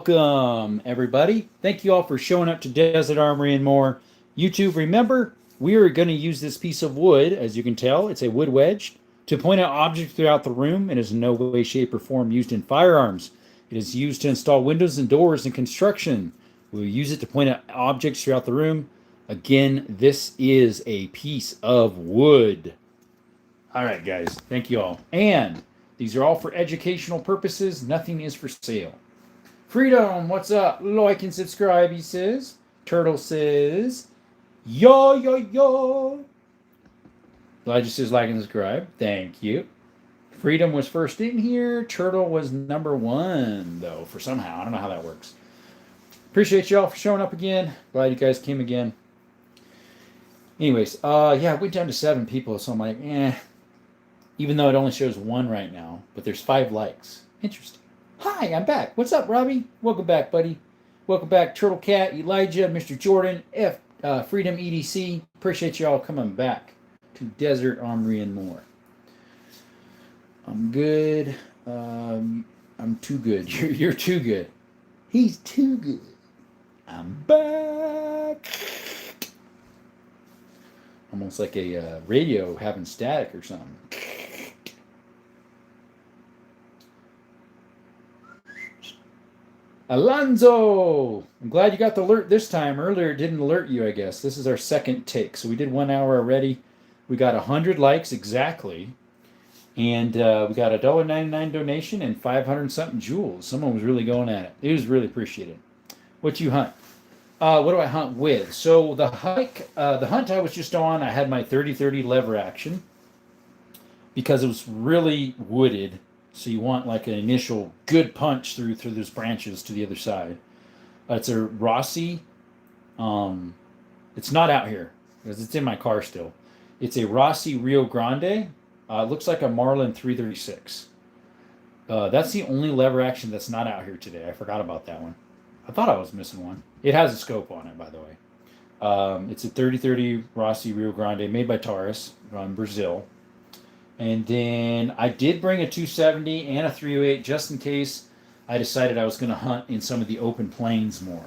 Welcome, everybody. Thank you all for showing up to Desert Armory and More. YouTube, remember, we are going to use this piece of wood, as you can tell, it's a wood wedge, to point out objects throughout the room. It is in no way, shape, or form used in firearms. It is used to install windows and doors in construction. We'll use it to point out objects throughout the room. Again, this is a piece of wood. All right, guys. Thank you all. And these are all for educational purposes. Nothing is for sale. Freedom, what's up? Like and subscribe, he says. Turtle says, yo, yo, yo. Elijah says, like and subscribe. Thank you. Freedom was first in here. Turtle was number one, though, for somehow. I don't know how that works. Appreciate y'all for showing up again. Glad you guys came again. Anyways, yeah, it went down to 7 people, so I'm like, even though it only shows 1 right now, but there's 5 likes. Interesting. Hi, I'm back. What's up, Robbie? Welcome back, buddy. Welcome back, Turtle Cat, Elijah, Mr. Jordan, Freedom EDC. Appreciate y'all coming back to Desert Armory and More. I'm good. I'm too good. You're too good. He's too good. I'm back. Almost like a radio having static or something. Alonzo! I'm glad you got the alert this time. Earlier it didn't alert you, I guess. This is our second take. So we did 1 hour already. We got 100 likes exactly. And we got a $1.99 donation and 500 something jewels. Someone was really going at it. It was really appreciated. What you hunt? What do I hunt with? So the hunt I was just on, I had my 30-30 lever action because it was really wooded. So you want like an initial good punch through those branches to the other side. It's a Rossi. It's not out here because it's in my car still. It's a Rossi Rio Grande. It looks like a Marlin 336. That's the only lever action that's not out here today. I forgot about that one. I thought I was missing one. It has a scope on it, by the way. It's a 30-30 Rossi Rio Grande made by Taurus from Brazil. And then I did bring a 270 and a 308 just in case I decided I was going to hunt in some of the open plains more.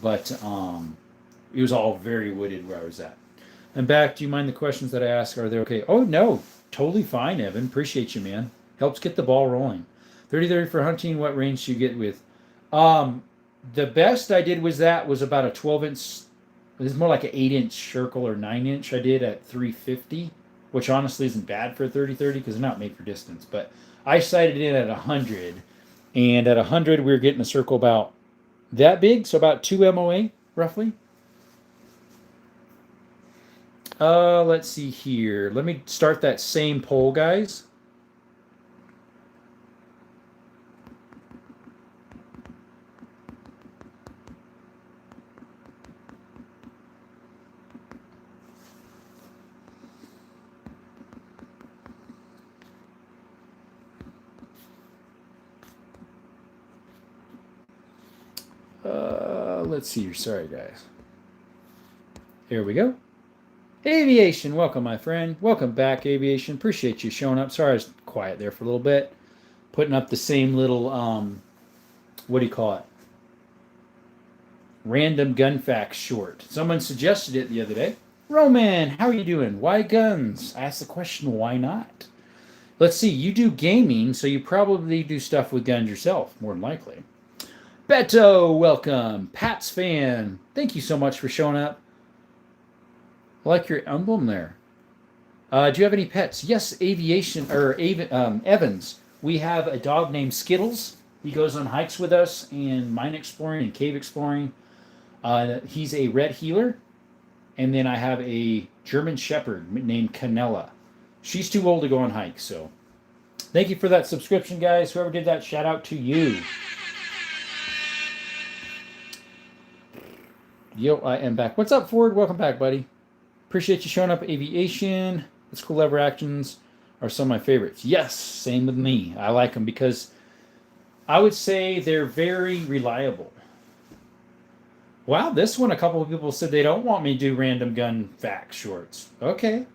But it was all very wooded where I was at. And back, do you mind the questions that I ask? Are they okay? Oh, no. Totally fine, Evan. Appreciate you, man. Helps get the ball rolling. 30-30 for hunting. What range do you get with? The best I did was about a 12-inch. It was more like an 8-inch circle or 9-inch I did at 350. Which honestly isn't bad for a 30-30 because they're not made for distance. But I sighted in at 100. And at 100, we were getting a circle about that big. So about 2 MOA, roughly. Let's see here. Let me start that same poll, guys. Let's see here. Sorry, guys. Here we go. Aviation, welcome, my friend. Welcome back, Aviation. Appreciate you showing up. Sorry I was quiet there for a little bit. Putting up the same little, what do you call it? Random gun facts short. Someone suggested it the other day. Roman, how are you doing? Why guns? I asked the question, why not? Let's see. You do gaming, so you probably do stuff with guns yourself, more than likely. Beto, welcome. Pat's fan, thank you so much for showing up. I like your emblem there. Do you have any pets? Yes, Aviation or Evans. We have a dog named Skittles. He goes on hikes with us and mine exploring and cave exploring. He's a red heeler, and then I have a German Shepherd named Canella. She's too old to go on hikes, so thank you for that subscription, guys. Whoever did that, shout out to you. Yo, I am back. What's up, Ford? Welcome back, buddy. Appreciate you showing up. Aviation. Let's cool lever actions are some of my favorites. Yes, same with me. I like them because I would say they're very reliable. Wow, this one, a couple of people said they don't want me to do random gun fact shorts. Okay,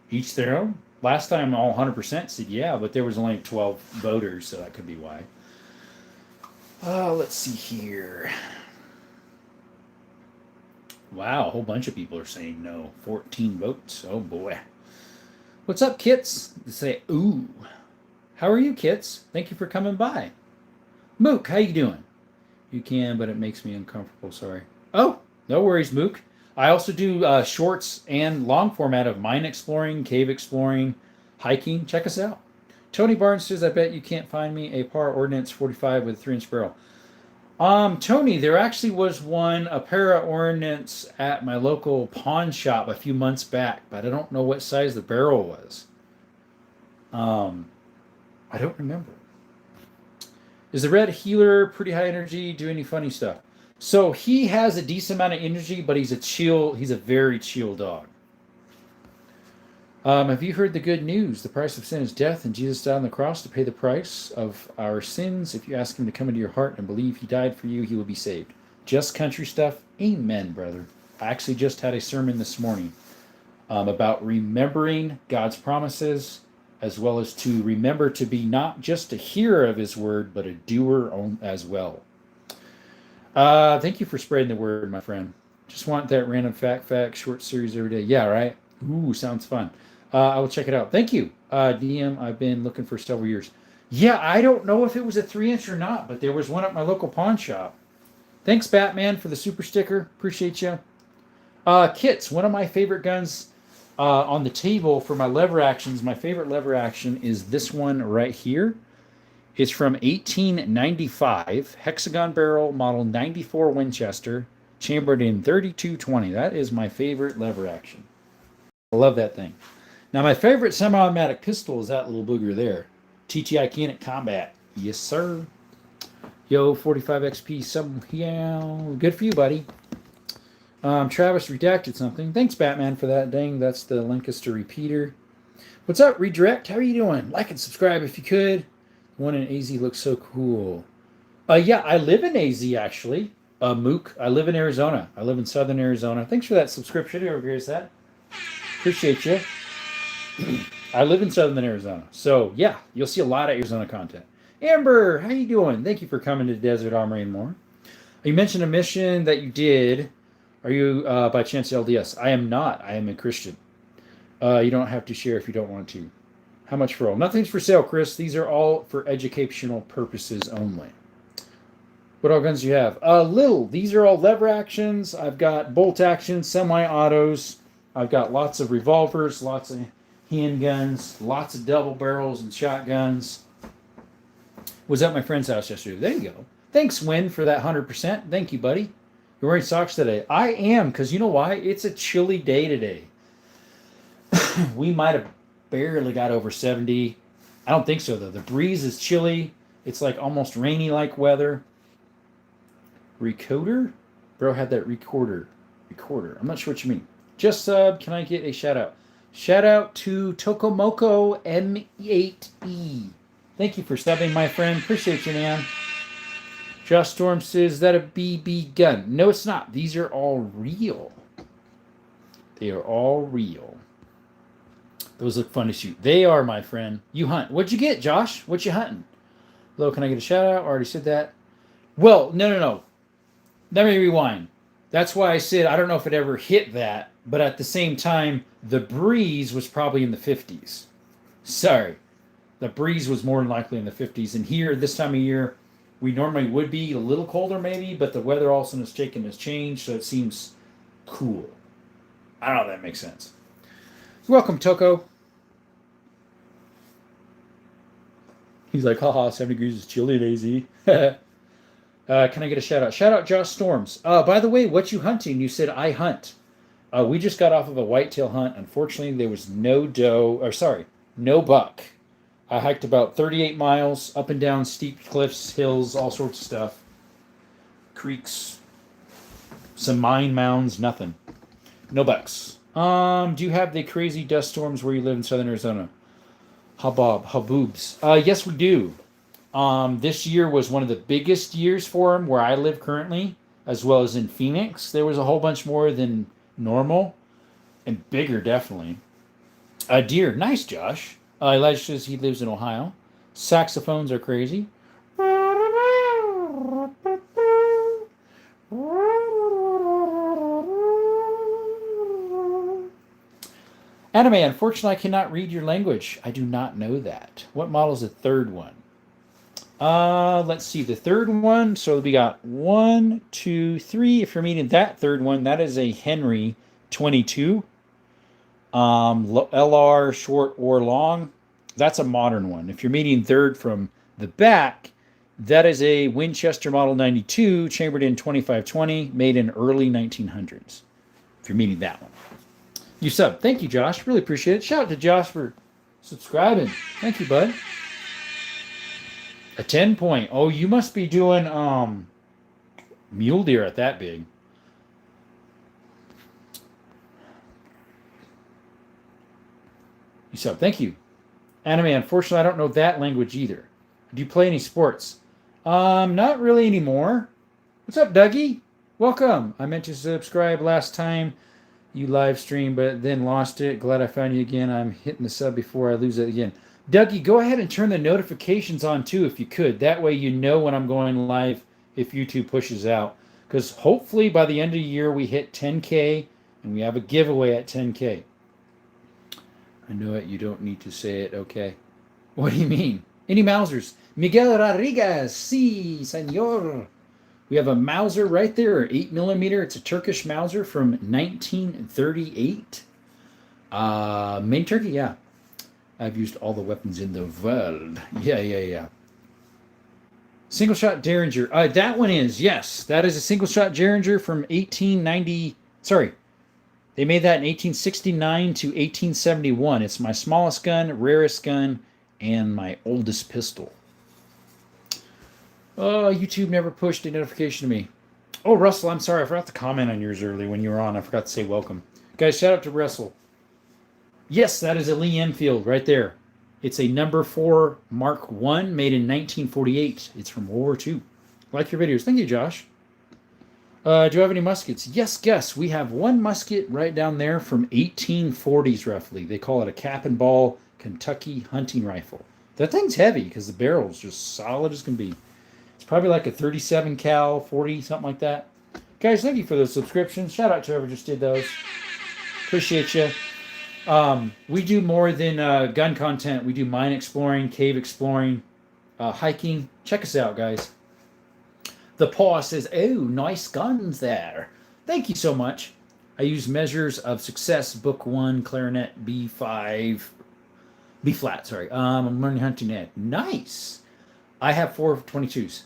each their own. Last time all 100% said yeah, but there was only 12 voters, so that could be why. Let's see here. Wow, a whole bunch of people are saying no. 14 votes. Oh boy. What's up, Kits? They say, ooh. How are you, Kits? Thank you for coming by. Mook, how you doing? You can, but it makes me uncomfortable. Sorry. Oh, no worries, Mook. I also do shorts and long format of mine exploring, cave exploring, hiking. Check us out. Tony Barnes says, I bet you can't find me a Par Ordnance 45 with a 3-inch barrel. Tony, there actually was one, a Para Ordnance at my local pawn shop a few months back, but I don't know what size the barrel was. I don't remember. Is the red healer pretty high energy? Do any funny stuff? So he has a decent amount of energy, but he's a very chill dog. Have you heard the good news? The price of sin is death, and Jesus died on the cross to pay the price of our sins. If you ask him to come into your heart and believe he died for you, he will be saved. Just country stuff? Amen, brother. I actually just had a sermon this morning about remembering God's promises, as well as to remember to be not just a hearer of his word, but a doer as well. Thank you for spreading the word, my friend. Just want that random fact short series every day. Yeah, right? Ooh, sounds fun. I will check it out. Thank you. DM, I've been looking for several years. Yeah, I don't know if it was a 3-inch or not, but there was one at my local pawn shop. Thanks, Batman, for the super sticker. Appreciate you. Kits, one of my favorite guns on the table for my lever actions. My favorite lever action is this one right here. It's from 1895, hexagon barrel, model 94 Winchester, chambered in 3220. That is my favorite lever action. I love that thing. Now, my favorite semi-automatic pistol is that little booger there. TTI Kinetic Combat. Yes, sir. Yo, 45 XP. Yeah, good for you, buddy. Travis redacted something. Thanks, Batman, for that. Dang, that's the Lancaster repeater. What's up, Redirect? How are you doing? Like and subscribe if you could. One in AZ looks so cool. Yeah, I live in AZ, actually. Mook, I live in Arizona. I live in southern Arizona. Thanks for that subscription. Whoever hears that. Appreciate you. I live in southern Arizona. So, yeah, you'll see a lot of Arizona content. Amber, how you doing? Thank you for coming to Desert Armory and More. You mentioned a mission that you did. Are you, by chance, LDS? I am not. I am a Christian. You don't have to share if you don't want to. How much for all? Nothing's for sale, Chris. These are all for educational purposes only. What all guns do you have? Little. These are all lever actions. I've got bolt actions, semi-autos. I've got lots of revolvers, lots of handguns, lots of double barrels and shotguns. Was at my friend's house yesterday. There you go. Thanks, Win, for that 100%. Thank you, buddy. You're wearing socks today. I am, because you know why? It's a chilly day today. We might have barely got over 70. I don't think so, though. The breeze is chilly. It's like almost rainy-like weather. Recorder? Bro had that recorder. I'm not sure what you mean. Just sub. Can I get a shout-out? Shout-out to Tokomoko M8E. Thank you for subbing, my friend. Appreciate you, man. Josh Storm says, is that a BB gun? No, it's not. These are all real. They are all real. Those look fun to shoot. They are, my friend. You hunt. What'd you get, Josh? What you hunting? Hello, can I get a shout-out? I already said that. Well, no. Let me rewind. That's why I said I don't know if it ever hit that, but at the same time, the breeze was probably in the 50s. Sorry. The breeze was more than likely in the 50s. And here, this time of year, we normally would be a little colder maybe, but the weather all of a sudden has changed, so it seems cool. I don't know if that makes sense. Welcome, Toko. He's like, haha, 70 degrees is chilly at AZ. Can I get a shout out? Shout out Josh Storms. By the way, what you hunting? You said I hunt. We just got off of a whitetail hunt. Unfortunately, there was no buck. I hiked about 38 miles up and down steep cliffs, hills, all sorts of stuff. Creeks, some mine mounds, nothing. No bucks. Do you have the crazy dust storms where you live in southern Arizona? Haboobs. Yes, we do. This year was one of the biggest years for them where I live currently, as well as in Phoenix. There was a whole bunch more than normal, and bigger, definitely. Deer. Nice, Josh. Elijah says he lives in Ohio. Saxophones are crazy. Anime, unfortunately, I cannot read your language. I do not know that. What model is the third one? Let's see. The third one. So we got 1, 2, 3. If you're meaning that third one, that is a Henry 22. LR short or long. That's a modern one. If you're meaning third from the back, that is a Winchester Model 92, chambered in 2520, made in early 1900s. If you're meaning that one. You sub. Thank you, Josh. Really appreciate it. Shout out to Josh for subscribing. Thank you, bud. A 10 point. Oh, you must be doing mule deer at that big. You sub. Thank you. Anime, unfortunately, I don't know that language either. Do you play any sports? Not really anymore. What's up, Dougie? Welcome. I meant to subscribe last time you live stream, but then lost it. Glad I found you again. I'm hitting the sub before I lose it again. Dougie, go ahead and turn the notifications on too if you could. That way you know when I'm going live if YouTube pushes out. Because hopefully by the end of the year we hit 10K and we have a giveaway at 10K. I know it. You don't need to say it. Okay. What do you mean? Any Mausers? Miguel Rodriguez. Si, senor. We have a Mauser right there, 8mm. It's a Turkish Mauser from 1938. Main Turkey, yeah. I've used all the weapons in the world. Yeah. Single shot Derringer. That one is, yes. That is a single shot Derringer from 1890. Sorry. They made that in 1869 to 1871. It's my smallest gun, rarest gun, and my oldest pistol. Oh, YouTube never pushed a notification to me. Oh, Russell, I'm sorry. I forgot to comment on yours early when you were on. I forgot to say welcome. Guys, shout out to Russell. Yes, that is a Lee Enfield right there. It's a number 4 Mark I made in 1948. It's from World War II. Like your videos. Thank you, Josh. Do you have any muskets? Yes, guess. We have one musket right down there from 1840s, roughly. They call it a cap and ball Kentucky hunting rifle. That thing's heavy because the barrel's just solid as can be. It's probably like a 37 cal, 40, something like that. Guys, thank you for those subscriptions. Shout out to whoever just did those. Appreciate you. We do more than gun content. We do mine exploring, cave exploring, hiking. Check us out, guys. The paw says, oh, nice guns there. Thank you so much. I use Measures of Success, Book 1, Clarinet, B5, B flat, sorry. I'm learning hunting ed. Nice. I have 422s.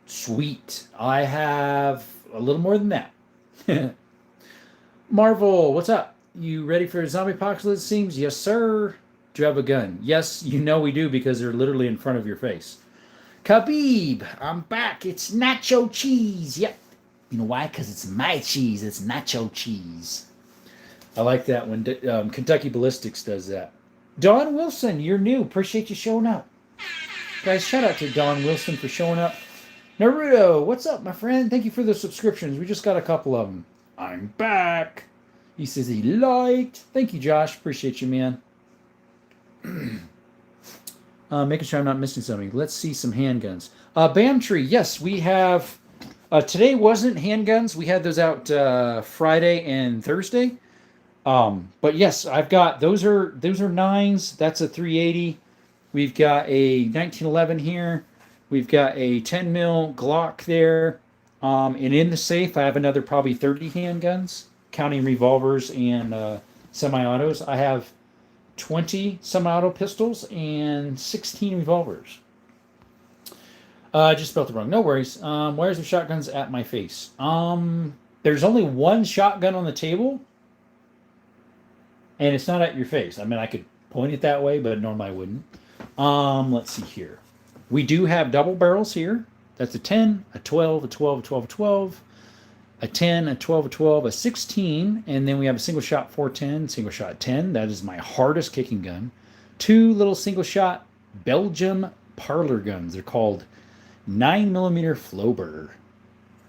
Sweet. I have a little more than that. Marvel, what's up? You ready for a zombie apocalypse, it seems? Yes, sir. Do you have a gun? Yes, you know we do because they're literally in front of your face. Khabib, I'm back. It's nacho cheese. Yep. You know why? Because it's my cheese. It's nacho cheese. I like that when Kentucky Ballistics does that. Don Wilson, you're new. Appreciate you showing up. Guys, shout out to Don Wilson for showing up. Naruto, what's up, my friend? Thank you for the subscriptions. We just got a couple of them. I'm back. He says he liked. Thank you, Josh. Appreciate you, man. Making sure I'm not missing something. Let's see some handguns. Bamtree, yes, we have. Today wasn't handguns. We had those out Friday and Thursday. But yes, I've got those are 9s. That's a 380. We've got a 1911 here. We've got a 10 mil Glock there. And in the safe, I have another probably 30 handguns, counting revolvers and semi-autos. I have 20 semi-auto pistols and 16 revolvers. I just spelled it wrong. No worries. Why is there shotguns at my face? There's only one shotgun on the table, and it's not at your face. I mean, I could point it that way, but normally I wouldn't. Let's see here. We do have double barrels here. That's a 10, a 12, a 12, a 12, a 12, a 10, a 12, a 12, a 16, and then we have a single shot 410, single shot 10. That is my hardest kicking gun. 2 little single shot Belgium parlor guns. They're called 9mm Flober.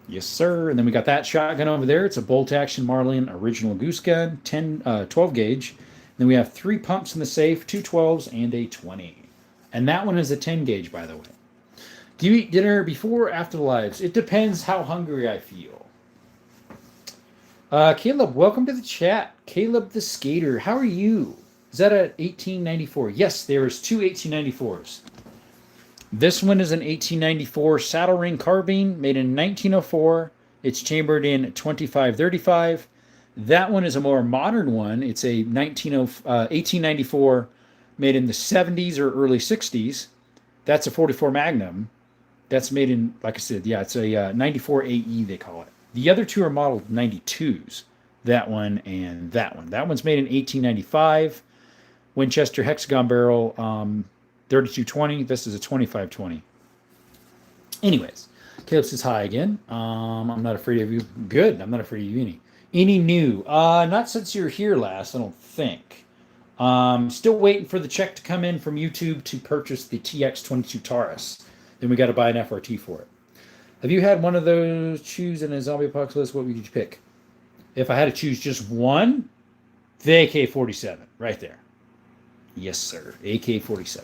Yes, sir. And then we got that shotgun over there. It's a bolt action Marlin original goose gun, 12 gauge. Then we have 3 pumps in the safe, 2 12s and a 20. And that one is a 10 gauge, by the way. Do you eat dinner before or after the lives? It depends how hungry I feel. Caleb, welcome to the chat. Caleb the Skater, how are you? Is that a 1894? Yes, there is two 1894s. This one is an 1894 saddle ring carbine made in 1904. It's chambered in 2535. That one is a more modern one. It's a 1894 made in the 70s or early 60s. That's a 44 Magnum. That's made in, like I said, yeah, it's a 94 AE, they call it. The other two are modeled 92s. That one and that one. That one's made in 1895. Winchester hexagon barrel, 3220. This is a 2520. Anyways, Caleb says hi again. I'm not afraid of you. Good. I'm not afraid of you any. Any new? Not since you were here last, I don't think. Still waiting for the check to come in from YouTube to purchase the TX22 Taurus. Then we got to buy an FRT for it. Have you had one of those choose in a zombie apocalypse? What would you pick? If I had to choose just one, the AK-47 right there. Yes, sir. AK-47.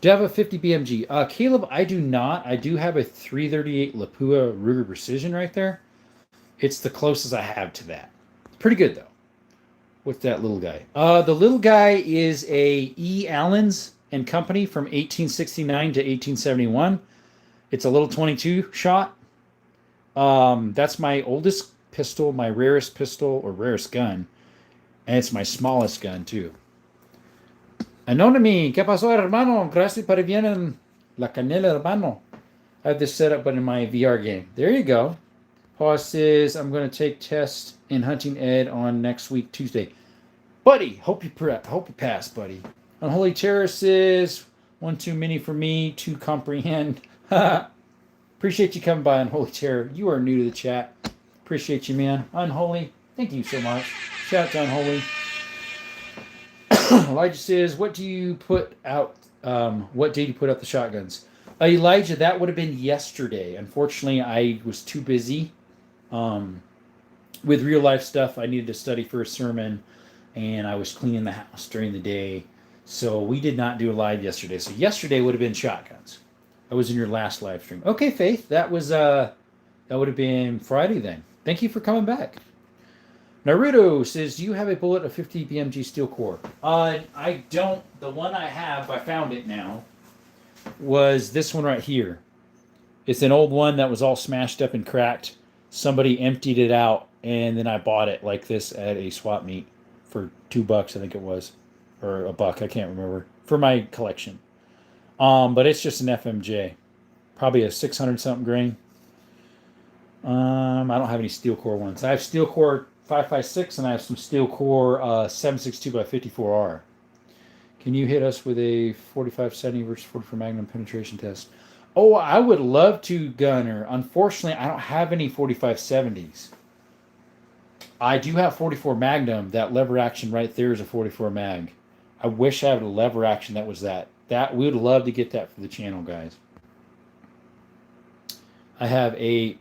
Do you have a 50 BMG? Caleb, I do not. I do have a 338 Lapua Ruger Precision right there. It's the closest I have to that. Pretty good, though. What's that little guy? The little guy is a E. Allen's and Company from 1869 to 1871. It's a little 22 shot. That's my oldest pistol, my rarest pistol, or rarest gun. And it's my smallest gun, too. Anonymous, ¿qué pasó, hermano? Gracias por bien en la canela, hermano. I have this set up in my VR game. There you go. Paul says, I'm going to take tests in Hunting Ed on next week, Tuesday. Buddy, hope you pass, buddy. Unholy Terror says, one too many for me to comprehend. Appreciate you coming by, Unholy Terror. You are new to the chat. Appreciate you, man. Unholy, thank you so much. Shout out to Unholy. Elijah says, what do you put out? What day do you put out the shotguns? Elijah, that would have been yesterday. Unfortunately, I was too busy with real life stuff. I needed to study for a sermon, and I was cleaning the house during the day. So we did not do a live yesterday. So yesterday would have been shotguns. I was in your last live stream. Okay, Faith, that was that would have been Friday then. Thank you for coming back. Naruto says, do you have a bullet of 50 BMG steel core? I don't. The one I have, I found it now, was this one right here. It's an old one that was all smashed up and cracked. Somebody emptied it out, and then I bought it like this at a swap meet for $2, I think it was. Or $1, I can't remember. For my collection. But it's just an FMJ. Probably a 600-something grain. I don't have any steel core ones. I have steel core 5.56, and I have some steel core 7.62 by 54R. Can you hit us with a 45-70 versus 44 Magnum penetration test? Oh, I would love to, Gunner. Unfortunately, I don't have any 45-70s. I do have 44 Magnum. That lever action right there is a 44 Mag. I wish I had a lever action that was that. We would love to get that for the channel, guys. I have a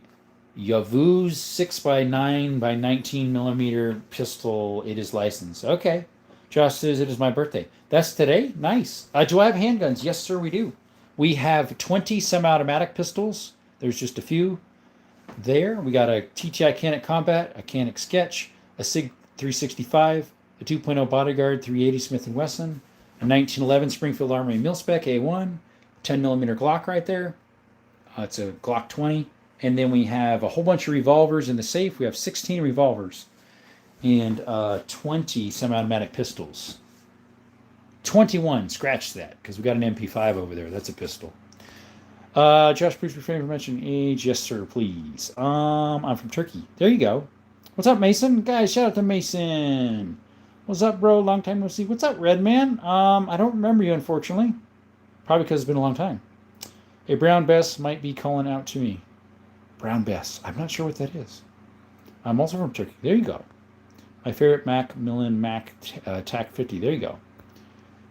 Yavuz 6x9 by 19 millimeter pistol. It is licensed. Okay. Josh says it is my birthday. That's today? Nice. Do I have handguns? Yes, sir, we do. We have 20 semi-automatic pistols. There's just a few there. We got a TTI Canic Combat, a Canic Sketch, a SIG 365, a 2.0 Bodyguard 380 Smith & Wesson, a 1911 Springfield Armory Mil-Spec A1, 10 millimeter Glock right there. It's a Glock 20. And then we have a whole bunch of revolvers in the safe. We have 16 revolvers and 20 semi-automatic pistols. 21, scratch that, because we got an MP5 over there. That's a pistol. Josh, please refrain from mentioning age. Yes, sir, please. I'm from Turkey. There you go. What's up, Mason? Guys, shout out to Mason. What's up, bro? Long time no see. What's up, Red Man? I don't remember you, unfortunately. Probably because it's been a long time. A Brown Bess might be calling out to me. Brown Bess. I'm not sure what that is. I'm also from Turkey. There you go. My favorite Macmillan Mac TAC 50. There you go.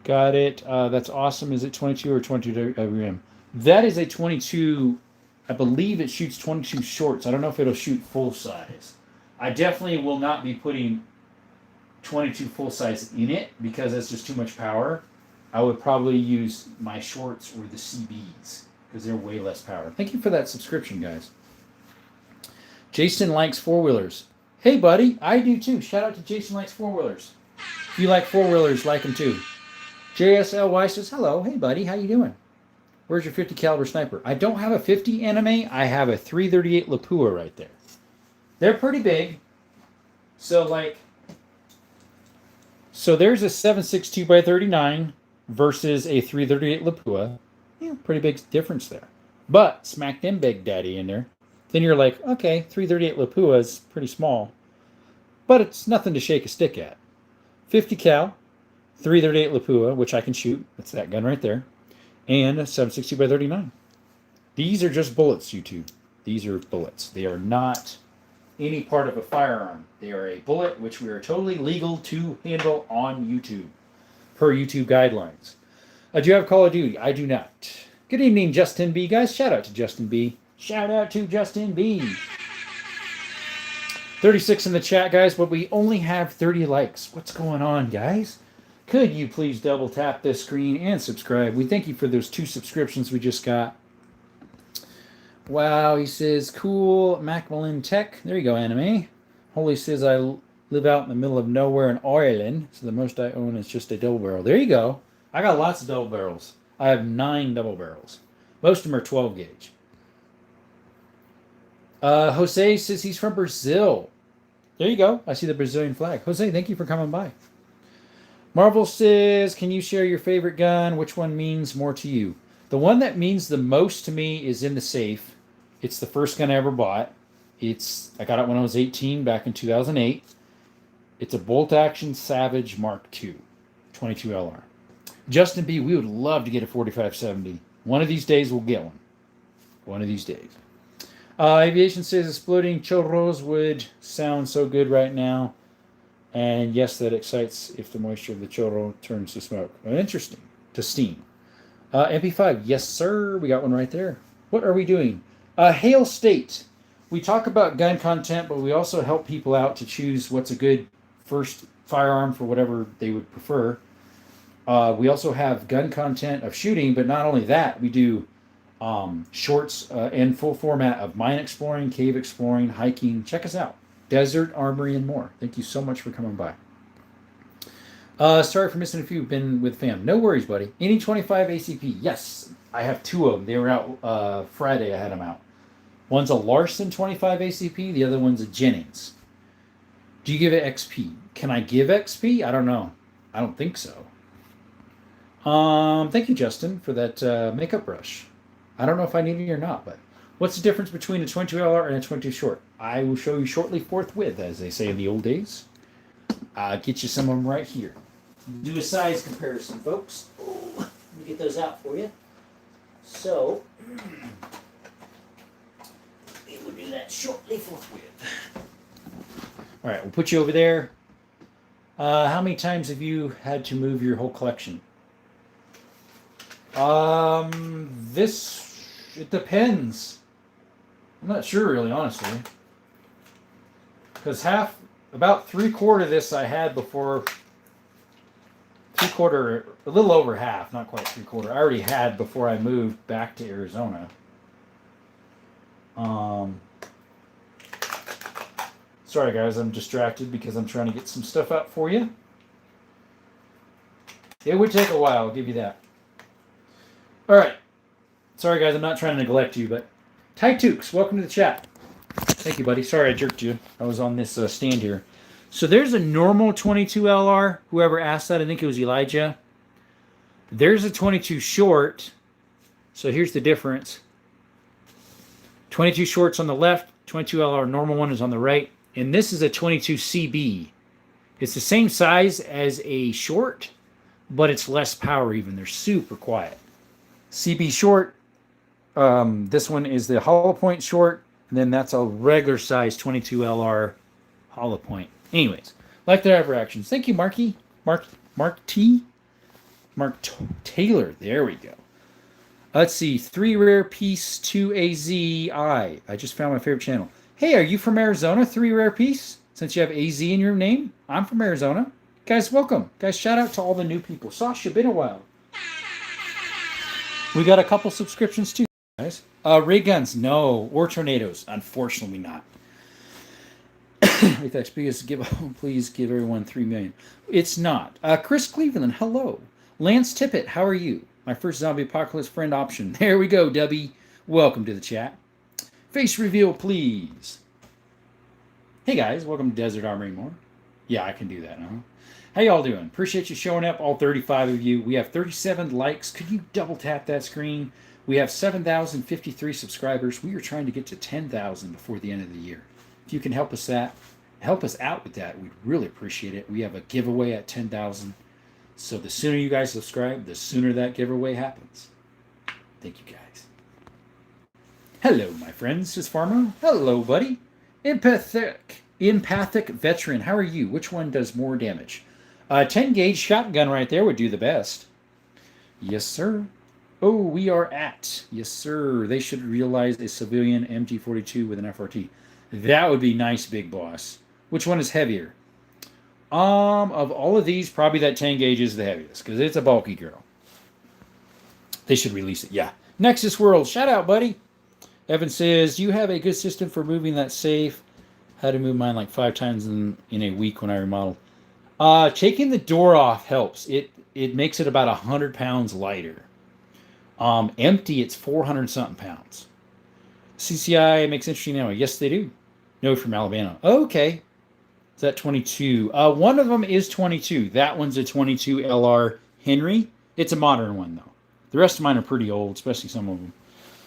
Got it. That's awesome. Is it 22 or 22 WM? That is a 22. I believe it shoots 22 shorts. I don't know if it'll shoot full size. I definitely will not be putting 22 full size in it because that's just too much power. I would probably use my shorts or the CBs because they're way less power. Thank you for that subscription, guys. Jason likes four-wheelers. Hey, buddy, I do too. Shout out to Jason likes four-wheelers. If you like four-wheelers, like them too. JSLY says, hello. Hey, buddy. How you doing? Where's your 50 caliber sniper? I don't have a 50 anime. I have a 338 Lapua right there. They're pretty big. So, like, so there's a 7.62 by 39 versus a 338 Lapua. Yeah, pretty big difference there. But smack them Big Daddy in there. Then you're like, okay, 338 Lapua is pretty small. But it's nothing to shake a stick at. 50 cal, 338 Lapua, which I can shoot. That's that gun right there. And a 7.60 by 39. These are just bullets, YouTube. These are bullets. They are not any part of a firearm. They are a bullet, which we are totally legal to handle on YouTube, per YouTube guidelines. Do you have Call of Duty? I do not. Good evening, Justin B. Guys, shout out to Justin B. Shout out to Justin B. 36 in the chat, guys, but we only have 30 likes. What's going on, guys? Could you please double tap this screen and subscribe? We thank you for those 2 subscriptions we just got. Wow, he says, cool, Macmillan Tech. There you go, anime. Holy says, I live out in the middle of nowhere in Ireland, so the most I own is just a double barrel. There you go. I got lots of double barrels. I have 9 double barrels. Most of them are 12 gauge. Jose says he's from Brazil. There you go. I see the Brazilian flag. Jose, thank you for coming by. Marvel says, can you share your favorite gun? Which one means more to you? The one that means the most to me is in the safe. It's the first gun I ever bought. I got it when I was 18 back in 2008. It's a bolt action Savage Mark II 22 LR. Justin B, we would love to get a 4570. One of these days we'll get one. One of these days. Aviation says exploding churros would sound so good right now. And yes, that excites if the moisture of the churro turns to smoke. Interesting. To steam. MP5, yes sir. We got one right there. What are we doing? Hail State. We talk about gun content, but we also help people out to choose what's a good first firearm for whatever they would prefer. We also have gun content of shooting, but not only that, we do shorts and full format of mine exploring, cave exploring, hiking. Check us out. Desert, Armory, and more. Thank you so much for coming by. Sorry for missing a few. Been with fam. No worries, buddy. Any 25 ACP? Yes. I have 2 of them. They were out Friday. I had them out. One's a Larson 25 ACP. The other one's a Jennings. Do you give it XP? Can I give XP? I don't know. I don't think so. Thank you, Justin, for that makeup brush. I don't know if I need it or not, but what's the difference between a 22 LR and a 22 short? I will show you shortly forthwith, as they say in the old days. I'll get you some of them right here. Do a size comparison, folks. Let me get those out for you. So, we will do that shortly forthwith. All right, we'll put you over there. How many times have you had to move your whole collection? It depends. I'm not sure, really, honestly. Because about 3/4 of this I had before, 3/4, a little over half, not quite 3/4, I already had before I moved back to Arizona. Sorry guys, I'm distracted because I'm trying to get some stuff out for you. It would take a while, I'll give you that. Alright. Sorry guys, I'm not trying to neglect you, but Ty Tukes, welcome to the chat. Thank you, buddy. Sorry I jerked you. I was on this stand here. So there's a normal 22 LR. Whoever asked that, I think it was Elijah. There's a 22 short. So here's the difference. 22 shorts on the left, 22 LR normal one is on the right. And this is a 22 CB. It's the same size as a short, but it's less power even. They're super quiet. CB short. This one is the hollow point short. And then that's a regular size 22 LR hollow point. Anyways, like their ever actions. Thank you, Marky. Mark Taylor. There we go. Let's see. 3 rare piece, 2 AZI. I just found my favorite channel. Hey, are you from Arizona? 3 rare piece? Since you have AZ in your name? I'm from Arizona. Guys, welcome. Guys, shout out to all the new people. Sasha, been a while. We got a couple subscriptions too, guys. Ray guns, no. Or tornadoes. Unfortunately not. Please give everyone 3 million. It's not. Chris Cleveland, hello. Lance Tippett, how are you? My first zombie apocalypse friend option. There we go, Debbie. Welcome to the chat. Face reveal, please. Hey guys, welcome to Desert Armory and More. Yeah, I can do that, huh? How y'all doing? Appreciate you showing up, all 35 of you. We have 37 likes. Could you double tap that screen? We have 7,053 subscribers. We are trying to get to 10,000 before the end of the year. If you can help us out with that, we'd really appreciate it. We have a giveaway at 10,000. So the sooner you guys subscribe, the sooner that giveaway happens. Thank you guys. Hello, my friends. This is Farmer. Hello, buddy. Empathic veteran. How are you? Which one does more damage? 10 gauge shotgun right there would do the best. Yes, sir. Oh, we are at. Yes, sir. They should realize a civilian MG42 with an FRT. That would be nice, big boss. Which one is heavier? Of all of these, probably that 10 gauge is the heaviest because it's a bulky girl. They should release it. Yeah. Nexus World, shout out, buddy. Evan says, you have a good system for moving that safe. Had to move mine like 5 times in a week when I remodeled. Taking the door off helps. It makes it about 100 pounds lighter. Empty, it's 400 something pounds. CCI makes interesting ammo. Yes, they do. No, from Alabama. Okay. Is that 22? One of them is 22. That one's a 22 LR Henry. It's a modern one, though. The rest of mine are pretty old, especially some of them.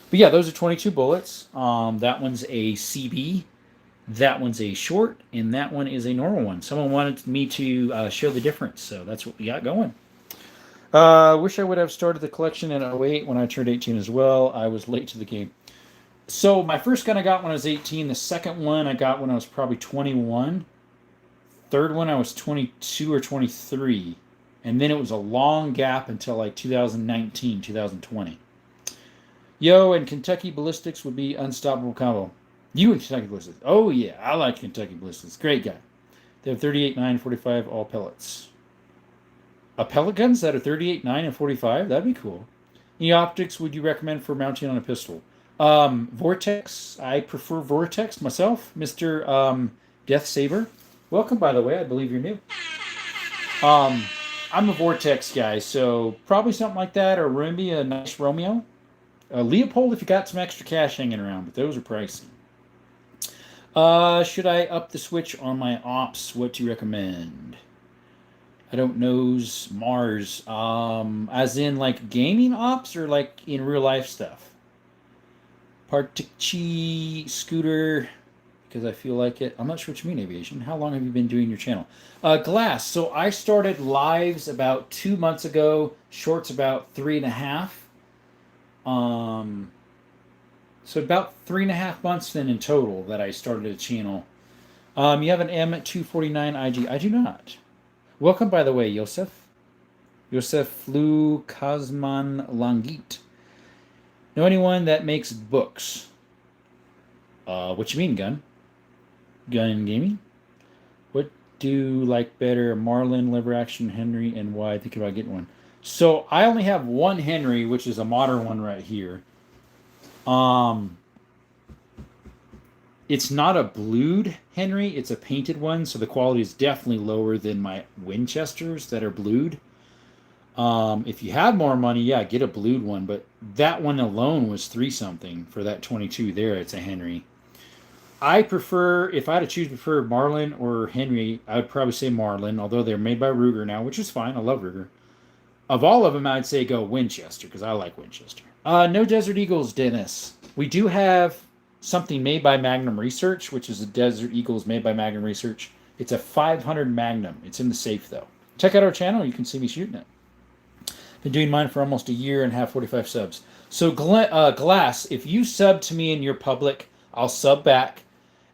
But yeah, those are 22 bullets. That one's a CB. That one's a short, and that one is a normal one. Someone wanted me to show the difference, so that's what we got going. Wish I would have started the collection in 08 when I turned 18 as well. I was late to the game. So my first gun I got when I was 18. The second one I got when I was probably 21. Third one I was 22 or 23. And then it was a long gap until like 2019, 2020. Yo, and Kentucky Ballistics would be unstoppable combo. You and Kentucky Ballistics. Oh, yeah. I like Kentucky Ballistics. Great guy. They have 38, 9, 45, all pellets. Pellet guns that are 38, 9, and 45? That'd be cool. Any optics would you recommend for mounting on a pistol? Vortex. I prefer Vortex myself. Mr. Death Saber. Welcome, by the way. I believe you're new. I'm a Vortex guy, so probably something like that, or maybe a nice Romeo. Leopold if you got some extra cash hanging around, but those are pricey. Should I up the switch on my ops? What do you recommend? I don't know Mars. As in like gaming ops or like in real life stuff? Partichi Scooter, because I feel like it. I'm not sure what you mean, Aviation. How long have you been doing your channel? Glass. So I started lives about 2 months ago, shorts about 3.5. So about 3.5 months then in total that I started a channel. You have an M249 IG. I do not. Welcome, by the way, Yosef. Yosef Flu Kazman Langit. Know anyone that makes books? What you mean, gun? Gun gaming? What do you like better, Marlin, lever action, Henry, and why? Thinking about getting one. So I only have one Henry, which is a modern one right here. It's not a blued Henry, it's a painted one, so the quality is definitely lower than my Winchesters that are blued. If you have more money, yeah, get a blued one, but that one alone was 3 something for that 22 there. It's a Henry. I prefer, if I had to choose, prefer Marlin or Henry, I would probably say Marlin, although they're made by Ruger now, which is fine. I love Ruger. Of all of them, I'd say go Winchester, because I like Winchester. No Desert Eagles, Dennis. We do have something made by Magnum Research, which is a Desert Eagles made by Magnum Research. It's a 500 Magnum. It's in the safe, though. Check out our channel. You can see me shooting it. Been doing mine for almost a year and have 45 subs. So, Glass, if you sub to me in your public, I'll sub back,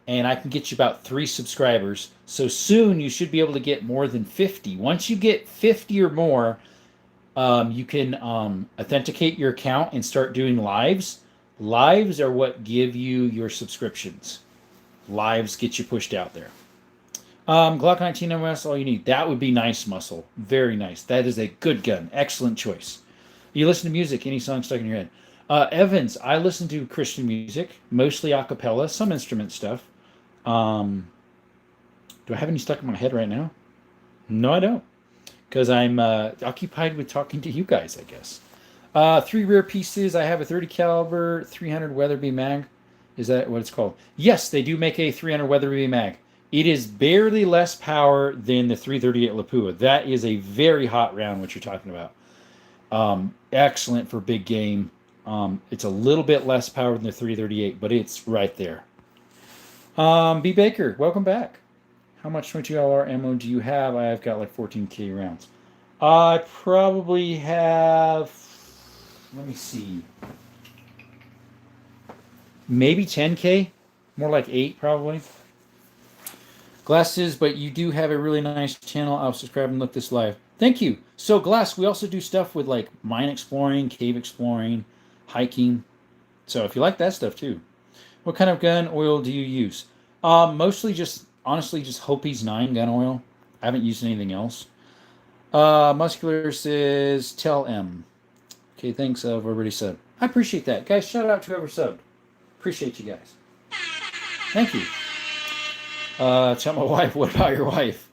and I can get you about 3 subscribers. So soon, you should be able to get more than 50. Once you get 50 or more, you can authenticate your account and start doing lives. Lives are what give you your subscriptions. Lives get you pushed out there. Glock 19 MS, all you need. That would be nice, Muscle. Very nice. That is a good gun. Excellent choice. You listen to music, any song stuck in your head. Evans, I listen to Christian music, mostly a cappella, some instrument stuff. Do I have any stuck in my head right now? No, I don't. Because I'm occupied with talking to you guys, I guess. 3 rare pieces. I have a 30 caliber 300 Weatherby mag. Is that what it's called? Yes, they do make a 300 Weatherby mag. It is barely less power than the 338 Lapua. That is a very hot round, what you're talking about. Excellent for big game. It's a little bit less power than the 338, but it's right there. B. Baker, welcome back. How much 22 ammo do you have? I've got like 14K rounds. I probably have, let me see, maybe 10K, more like 8 probably. Glasses, but you do have a really nice channel. I'll subscribe and look this live. Thank you. So Glass, we also do stuff with like mine exploring, cave exploring, hiking. So if you like that stuff too. What kind of gun oil do you use? Mostly just, honestly, just Hopi's 9 gun oil. I haven't used anything else. Muscular says, tell M. Okay, thanks. I've already subbed. I appreciate that. Guys, shout out to whoever subbed. Appreciate you guys. Thank you. Tell my wife, what about your wife?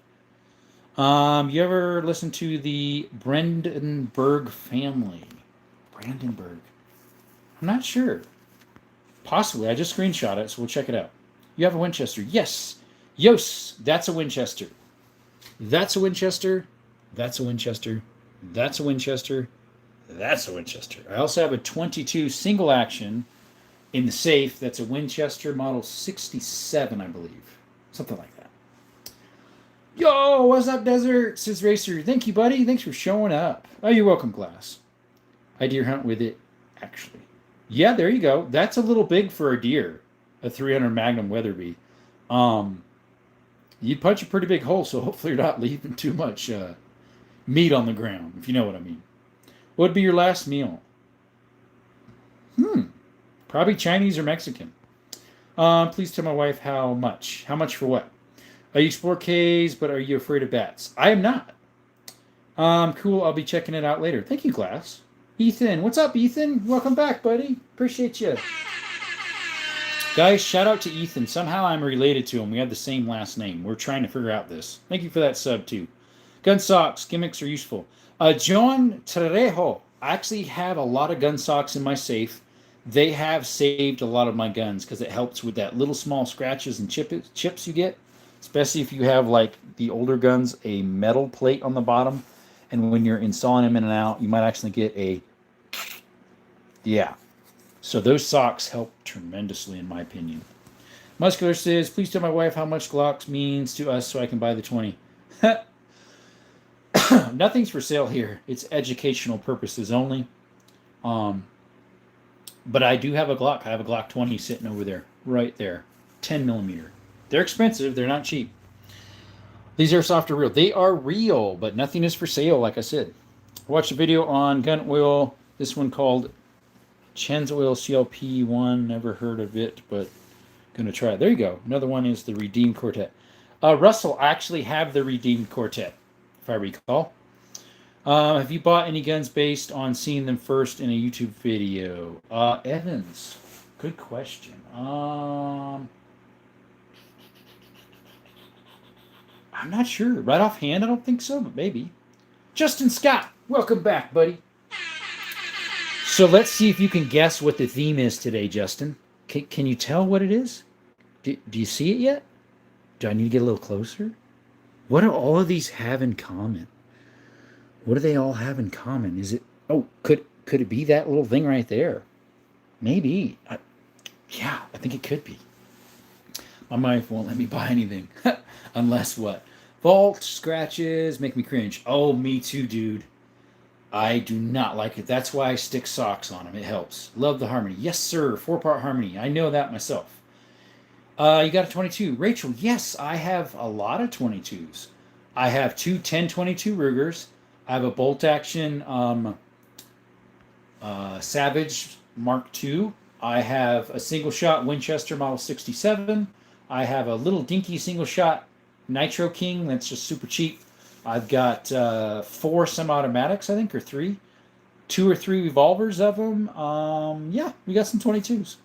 You ever listen to the Brandenburg family? Brandenburg. I'm not sure. Possibly. I just screenshot it, so we'll check it out. You have a Winchester. Yes. Yos. That's a Winchester. That's a Winchester. That's a Winchester. That's a Winchester. That's a Winchester. I also have a 22 single action in the safe. That's a Winchester model 67, I believe. Something like that. Yo, what's up, Desert? Says Racer. Thank you, buddy. Thanks for showing up. Oh, you're welcome, Glass. I deer hunt with it, actually. Yeah, there you go. That's a little big for a deer, a 300 Magnum Weatherby. You'd punch a pretty big hole, so hopefully you're not leaving too much meat on the ground, if you know what I mean. What would be your last meal? Probably Chinese or Mexican. Please tell my wife how much. How much for what? You explore caves, but are you afraid of bats? I am not. Cool. I'll be checking it out later. Thank you, Glass. Ethan. What's up, Ethan? Welcome back, buddy. Appreciate you. Guys, shout out to Ethan. Somehow I'm related to him. We have the same last name. We're trying to figure out this. Thank you for that sub, too. Gun socks. Gimmicks are useful. John Trejo. I actually have a lot of gun socks in my safe. They have saved a lot of my guns because it helps with that little small scratches and chips you get. Especially if you have, like, the older guns, a metal plate on the bottom. And when you're installing them in and out, you might actually get a... Yeah. So those socks help tremendously, in my opinion. Muscular says, please tell my wife how much Glocks means to us so I can buy the 20. Nothing's for sale here. It's educational purposes only. But I do have a Glock. I have a Glock 20 sitting over there. Right there. 10 millimeter. They're expensive. They're not cheap. These airsoft are real. They are real, but nothing is for sale, like I said. I watched a video on gun oil. This one called Chen's Oil CLP1. Never heard of it, but going to try it. There you go. Another one is the Redeemed Quartet. Russell, I actually have the Redeemed Quartet, if I recall. Have you bought any guns based on seeing them first in a YouTube video? Evans, good question. I'm not sure. Right offhand, I don't think so, but maybe. Justin Scott, welcome back, buddy. So let's see if you can guess what the theme is today, Justin. Can you tell what it is? Do you see it yet? Do I need to get a little closer? What do all of these have in common? What do they all have in common? Is it... Oh, could it be that little thing right there? Maybe. Yeah, I think it could be. My wife won't let me buy anything. Unless what? Vault scratches make me cringe. Oh, me too, dude. I do not like it. That's why I stick socks on them. It helps. Love the harmony. Yes, sir. 4-part harmony. I know that myself. You got a 22. Rachel, yes, I have a lot of 22s. I have two 10-22 Rugers. I have a bolt action Savage Mark II. I have a single shot Winchester Model 67. I have a little dinky single shot Nitro King that's just super cheap. I've got 4 semi-automatics, I think, or 3. 2 or 3 revolvers of them. Yeah, we got some 22s.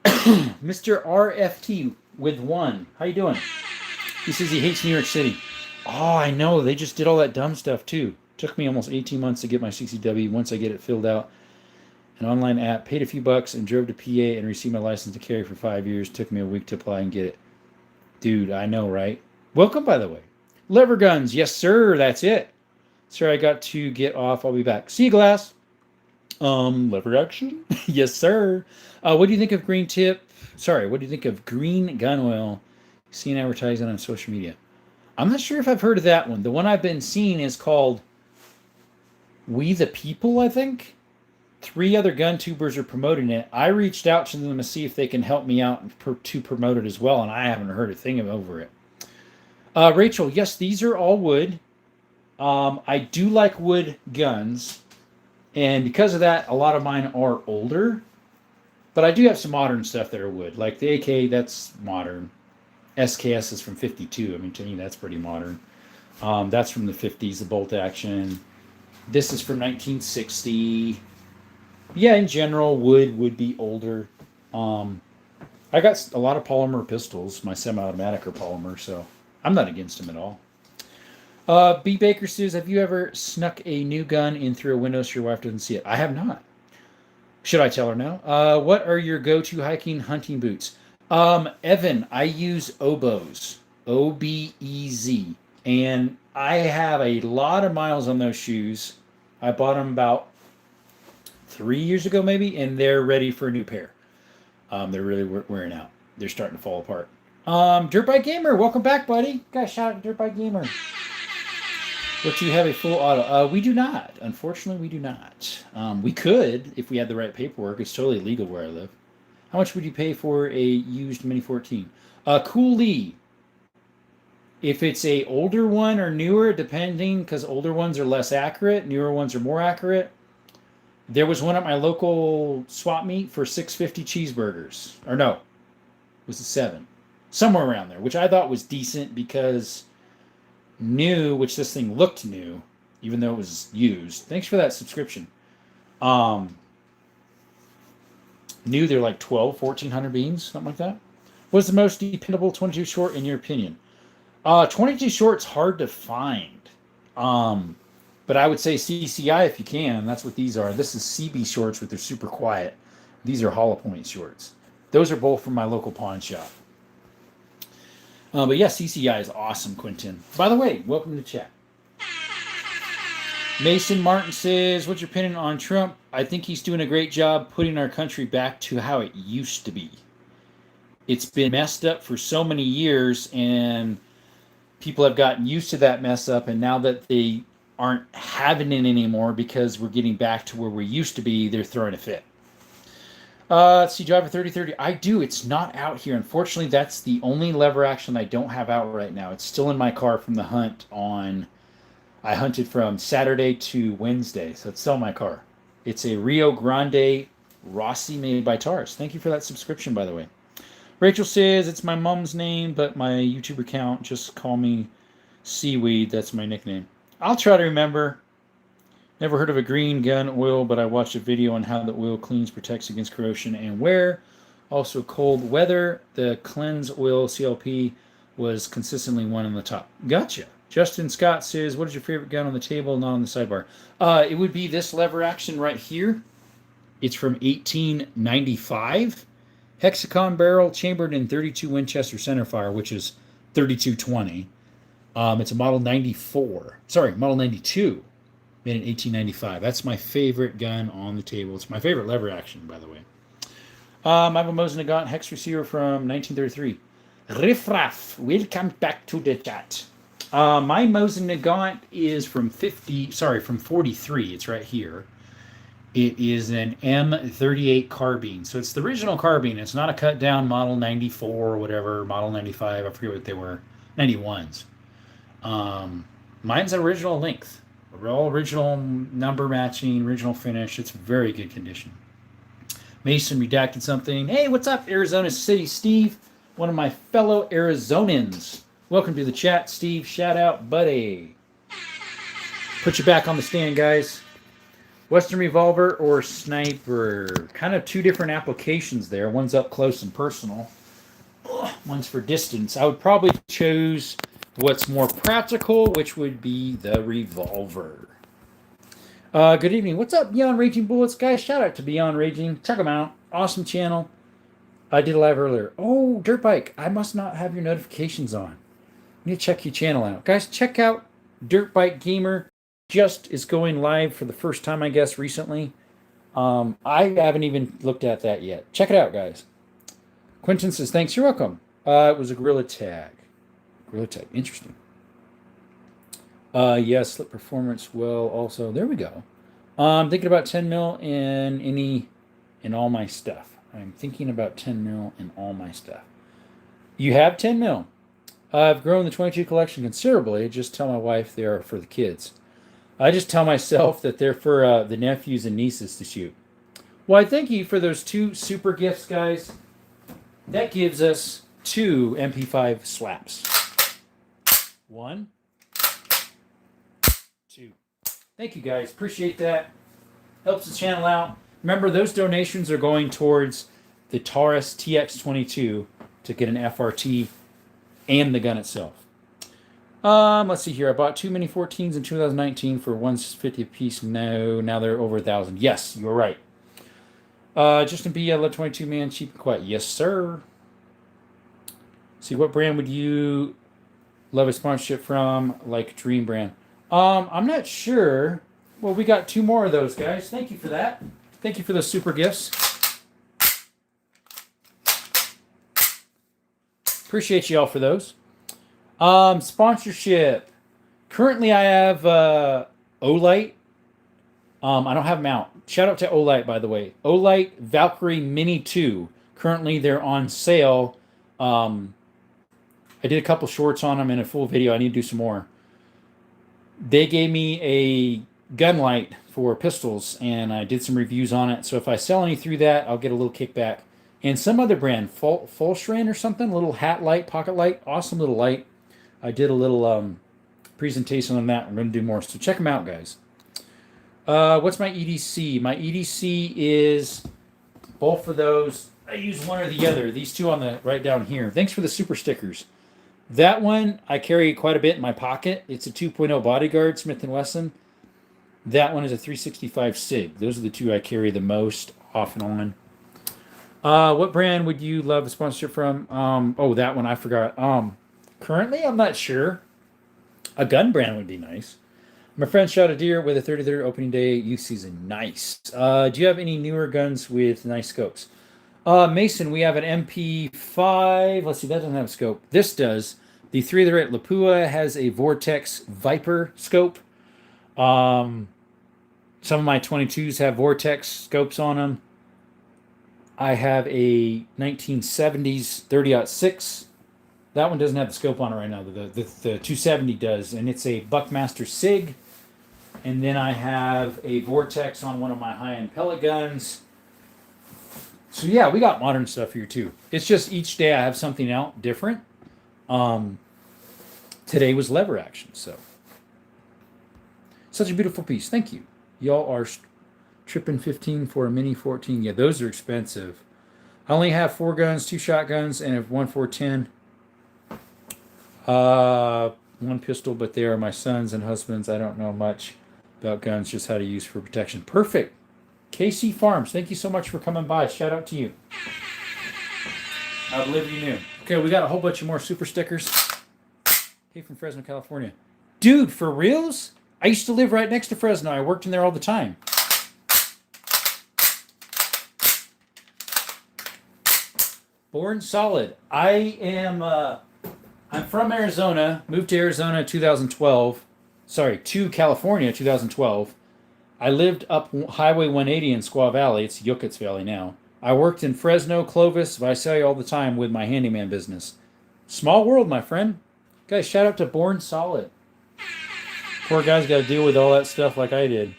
Mr. RFT, with one. How you doing? He says he hates New York City. Oh, I know. They just did all that dumb stuff too. Took me almost 18 months to get my CCW. Once I get it filled out, an online app, paid a few bucks, and drove to PA and received my license to carry for 5 years. Took me a week to apply and get it. Dude, I know, right? Welcome, by the way. Lever guns. Yes, sir. That's it. Sir, I got to get off. I'll be back. See you, Glass. Lever action? Yes, sir. What do you think of green tip? Sorry, what do you think of green gun oil? Seen advertising on social media. I'm not sure if I've heard of that one. The one I've been seeing is called We the People, I think. 3 other gun tubers are promoting it. I reached out to them to see if they can help me out to promote it as well, and I haven't heard a thing over it. Rachel, yes, these are all wood. I do like wood guns, and because of that, a lot of mine are older. But I do have some modern stuff that are wood. Like the AK, that's modern. SKS is from 52. I mean, to me, that's pretty modern. That's from the 50s, the bolt action. This is from 1960. Yeah, in general, wood would be older. I got a lot of polymer pistols. My semi-automatic are polymer, so I'm not against them at all. B. Baker says, have you ever snuck a new gun in through a window so your wife doesn't see it? I have not. Should I tell her now? What are your go-to hiking hunting boots? Evan, I use Obos. O-B-E-Z. And I have a lot of miles on those shoes. I bought them about 3 years ago, maybe, and they're ready for a new pair. They're really wearing out. They're starting to fall apart. Dirtbike Gamer, welcome back, buddy. Got a shout out to Dirtbike Gamer. But you have a full auto. We do not. Unfortunately, we do not. We could if we had the right paperwork. It's totally legal where I live. How much would you pay for a used Mini 14? Cool Lee. If it's a older one or newer, depending, because older ones are less accurate, newer ones are more accurate. There was one at my local swap meet for $6.50 cheeseburgers. Or no, it was a $7. Somewhere around there, which I thought was decent because new, which this thing looked new, even though it was used. Thanks for that subscription. New, they're like 1,400 beans, something like that. What's the most dependable 22 short in your opinion? 22 short's hard to find. But I would say CCI if you can. That's what these are. This is CB shorts, but they're super quiet. These are hollow point shorts. Those are both from my local pawn shop. But yeah, CCI is awesome, Quentin. By the way, welcome to the chat. Mason Martin says, what's your opinion on Trump? I think he's doing a great job putting our country back to how it used to be. It's been messed up for so many years, and people have gotten used to that mess up, and now that they aren't having it anymore because we're getting back to where we used to be, they're throwing a fit. Let's see, Driver 3030. I do. It's not out here. Unfortunately, that's the only lever action I don't have out right now. It's still in my car from the hunt on... I hunted from Saturday to Wednesday, so it's still in my car. It's a Rio Grande Rossi made by Tars. Thank you for that subscription, by the way. Rachel says, it's my mom's name, but my YouTube account, just call me Seaweed. That's my nickname. I'll try to remember. Never heard of a green gun oil, but I watched a video on how the oil cleans, protects against corrosion and wear. Also, cold weather. The Cleanse Oil CLP was consistently one on the top. Gotcha. Justin Scott says, what is your favorite gun on the table, not on the sidebar? It would be this lever action right here. It's from 1895. Hexagon barrel, chambered in 32 Winchester centerfire, which is 3220. It's a Model 94. Sorry, Model 92. Made in 1895. That's my favorite gun on the table. It's my favorite lever action, by the way. I have a Mosin Nagant hex receiver from 1933. Riffraff, welcome back to the chat. My Mosin Nagant is from 43. It's right here. It is an M38 carbine. So it's the original carbine. It's not a cut down Model 94 or whatever, Model 95. I forget what they were. 91s. Mine's original length. All original number matching, original finish. It's very good condition. Mason redacted something. Hey, what's up, Arizona City Steve? One of my fellow Arizonans. Welcome to the chat, Steve. Shout out, buddy. Put you back on the stand, guys. Western revolver or sniper? Kind of two different applications there. One's up close and personal. Oh, One's for distance. I would probably choose what's more practical, which would be the revolver. Good evening. What's up, Beyond Raging Bullets? Guys, shout out to Beyond Raging. Check them out. Awesome channel. I did a live earlier. Oh, Dirt Bike. I must not have your notifications on. You need to check your channel out. Guys, check out Dirt Bike Gamer. Just is going live for the first time, I guess, recently. I haven't even looked at that yet. Check it out, guys. Quentin says, thanks. You're welcome. It was a Gorilla Tag. Gorilla Tag. Interesting. Yes, slip performance well also. There we go. I'm thinking about 10 mil in all my stuff. I'm thinking about 10 mil in all my stuff. You have 10 mil. I've grown the 22 collection considerably. I just tell my wife they are for the kids. I just tell myself that they're for the nephews and nieces to shoot. Well, I thank you for those 2 super gifts, guys. That gives us 2 MP5 slaps. 1, 2. Thank you, guys. Appreciate that. Helps the channel out. Remember, those donations are going towards the Taurus TX22 to get an FRT and the gun itself. Let's see here. I bought 2 mini 14s in 2019 for $150 a piece. No, now they're over 1,000. Yes, you're right. Justin B, I love 22 man, cheap and quiet. Yes, sir. See, what brand would you love a sponsorship from? Like Dream brand. I'm not sure. Well, we got 2 more of those, guys. Thank you for that. Thank you for those super gifts. Appreciate you all for those. Sponsorship. Currently, I have Olight. I don't have them out. Shout out to Olight, by the way. Olight Valkyrie Mini 2. Currently, they're on sale. I did a couple shorts on them and a full video. I need to do some more. They gave me a gun light for pistols, and I did some reviews on it. So if I sell any through that, I'll get a little kickback. And some other brand, Fulshrain or something, little hat light, pocket light, awesome little light. I did a little presentation on that. I'm going to do more, so check them out, guys. What's my EDC? My EDC is both of those. I use one or the other. These 2 on the right down here. Thanks for the super stickers. That one I carry quite a bit in my pocket. It's a 2.0 Bodyguard Smith & Wesson. That one is a 365 SIG. Those are the 2 I carry the most off and on. What brand would you love a sponsorship from? Oh, that one I forgot. Currently, I'm not sure. A gun brand would be nice. My friend shot a deer with a 33rd opening day youth season. Nice. Do you have any newer guns with nice scopes? Mason, we have an MP5. Let's see, that doesn't have a scope. This does. The 308 Lapua has a Vortex Viper scope. Some of my 22s have Vortex scopes on them. I have a 1970s 30-06. That one doesn't have the scope on it right now. The 270 does, and it's a Buckmaster SIG. And then I have a Vortex on one of my high-end pellet guns. So yeah, we got modern stuff here too. It's just each day I have something out different. Today was lever action, so. Such a beautiful piece. Thank you. Y'all are tripping 15 for a mini 14. Yeah, those are expensive. I only have 4 guns, 2 shotguns, and a 1.410. 1 pistol, but they are my sons and husbands. I don't know much about guns, just how to use for protection. Perfect. KC Farms, thank you so much for coming by. Shout out to you. I believe you knew. Okay, we got a whole bunch of more super stickers. Hey, from Fresno, California. Dude, for reals? I used to live right next to Fresno. I worked in there all the time. Born solid. I'm from Arizona. Moved to Arizona 2012. Sorry, to California 2012. I lived up Highway 180 in Squaw Valley. It's Yucat's Valley now. I worked in Fresno, Clovis, Visalia all the time with my handyman business. Small world, my friend. Guys, shout out to Born Solid. Poor guy's got to deal with all that stuff like I did.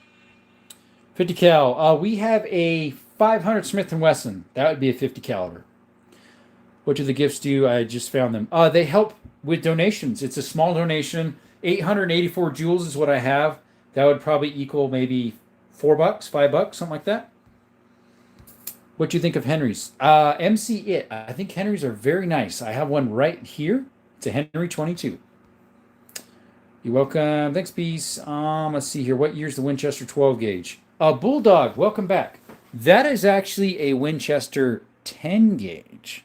50 cal. We have a 500 Smith & Wesson. That would be a 50 caliber. What do the gifts do? I just found them. They help with donations. It's a small donation. 884 joules is what I have. That would probably equal maybe $4, $5, something like that. What do you think of Henry's? MC It. I think Henry's are very nice. I have one right here. It's a Henry 22. You're welcome. Thanks, peace. Let's see here. What year's the Winchester 12 gauge? Bulldog, welcome back. That is actually a Winchester 10 gauge.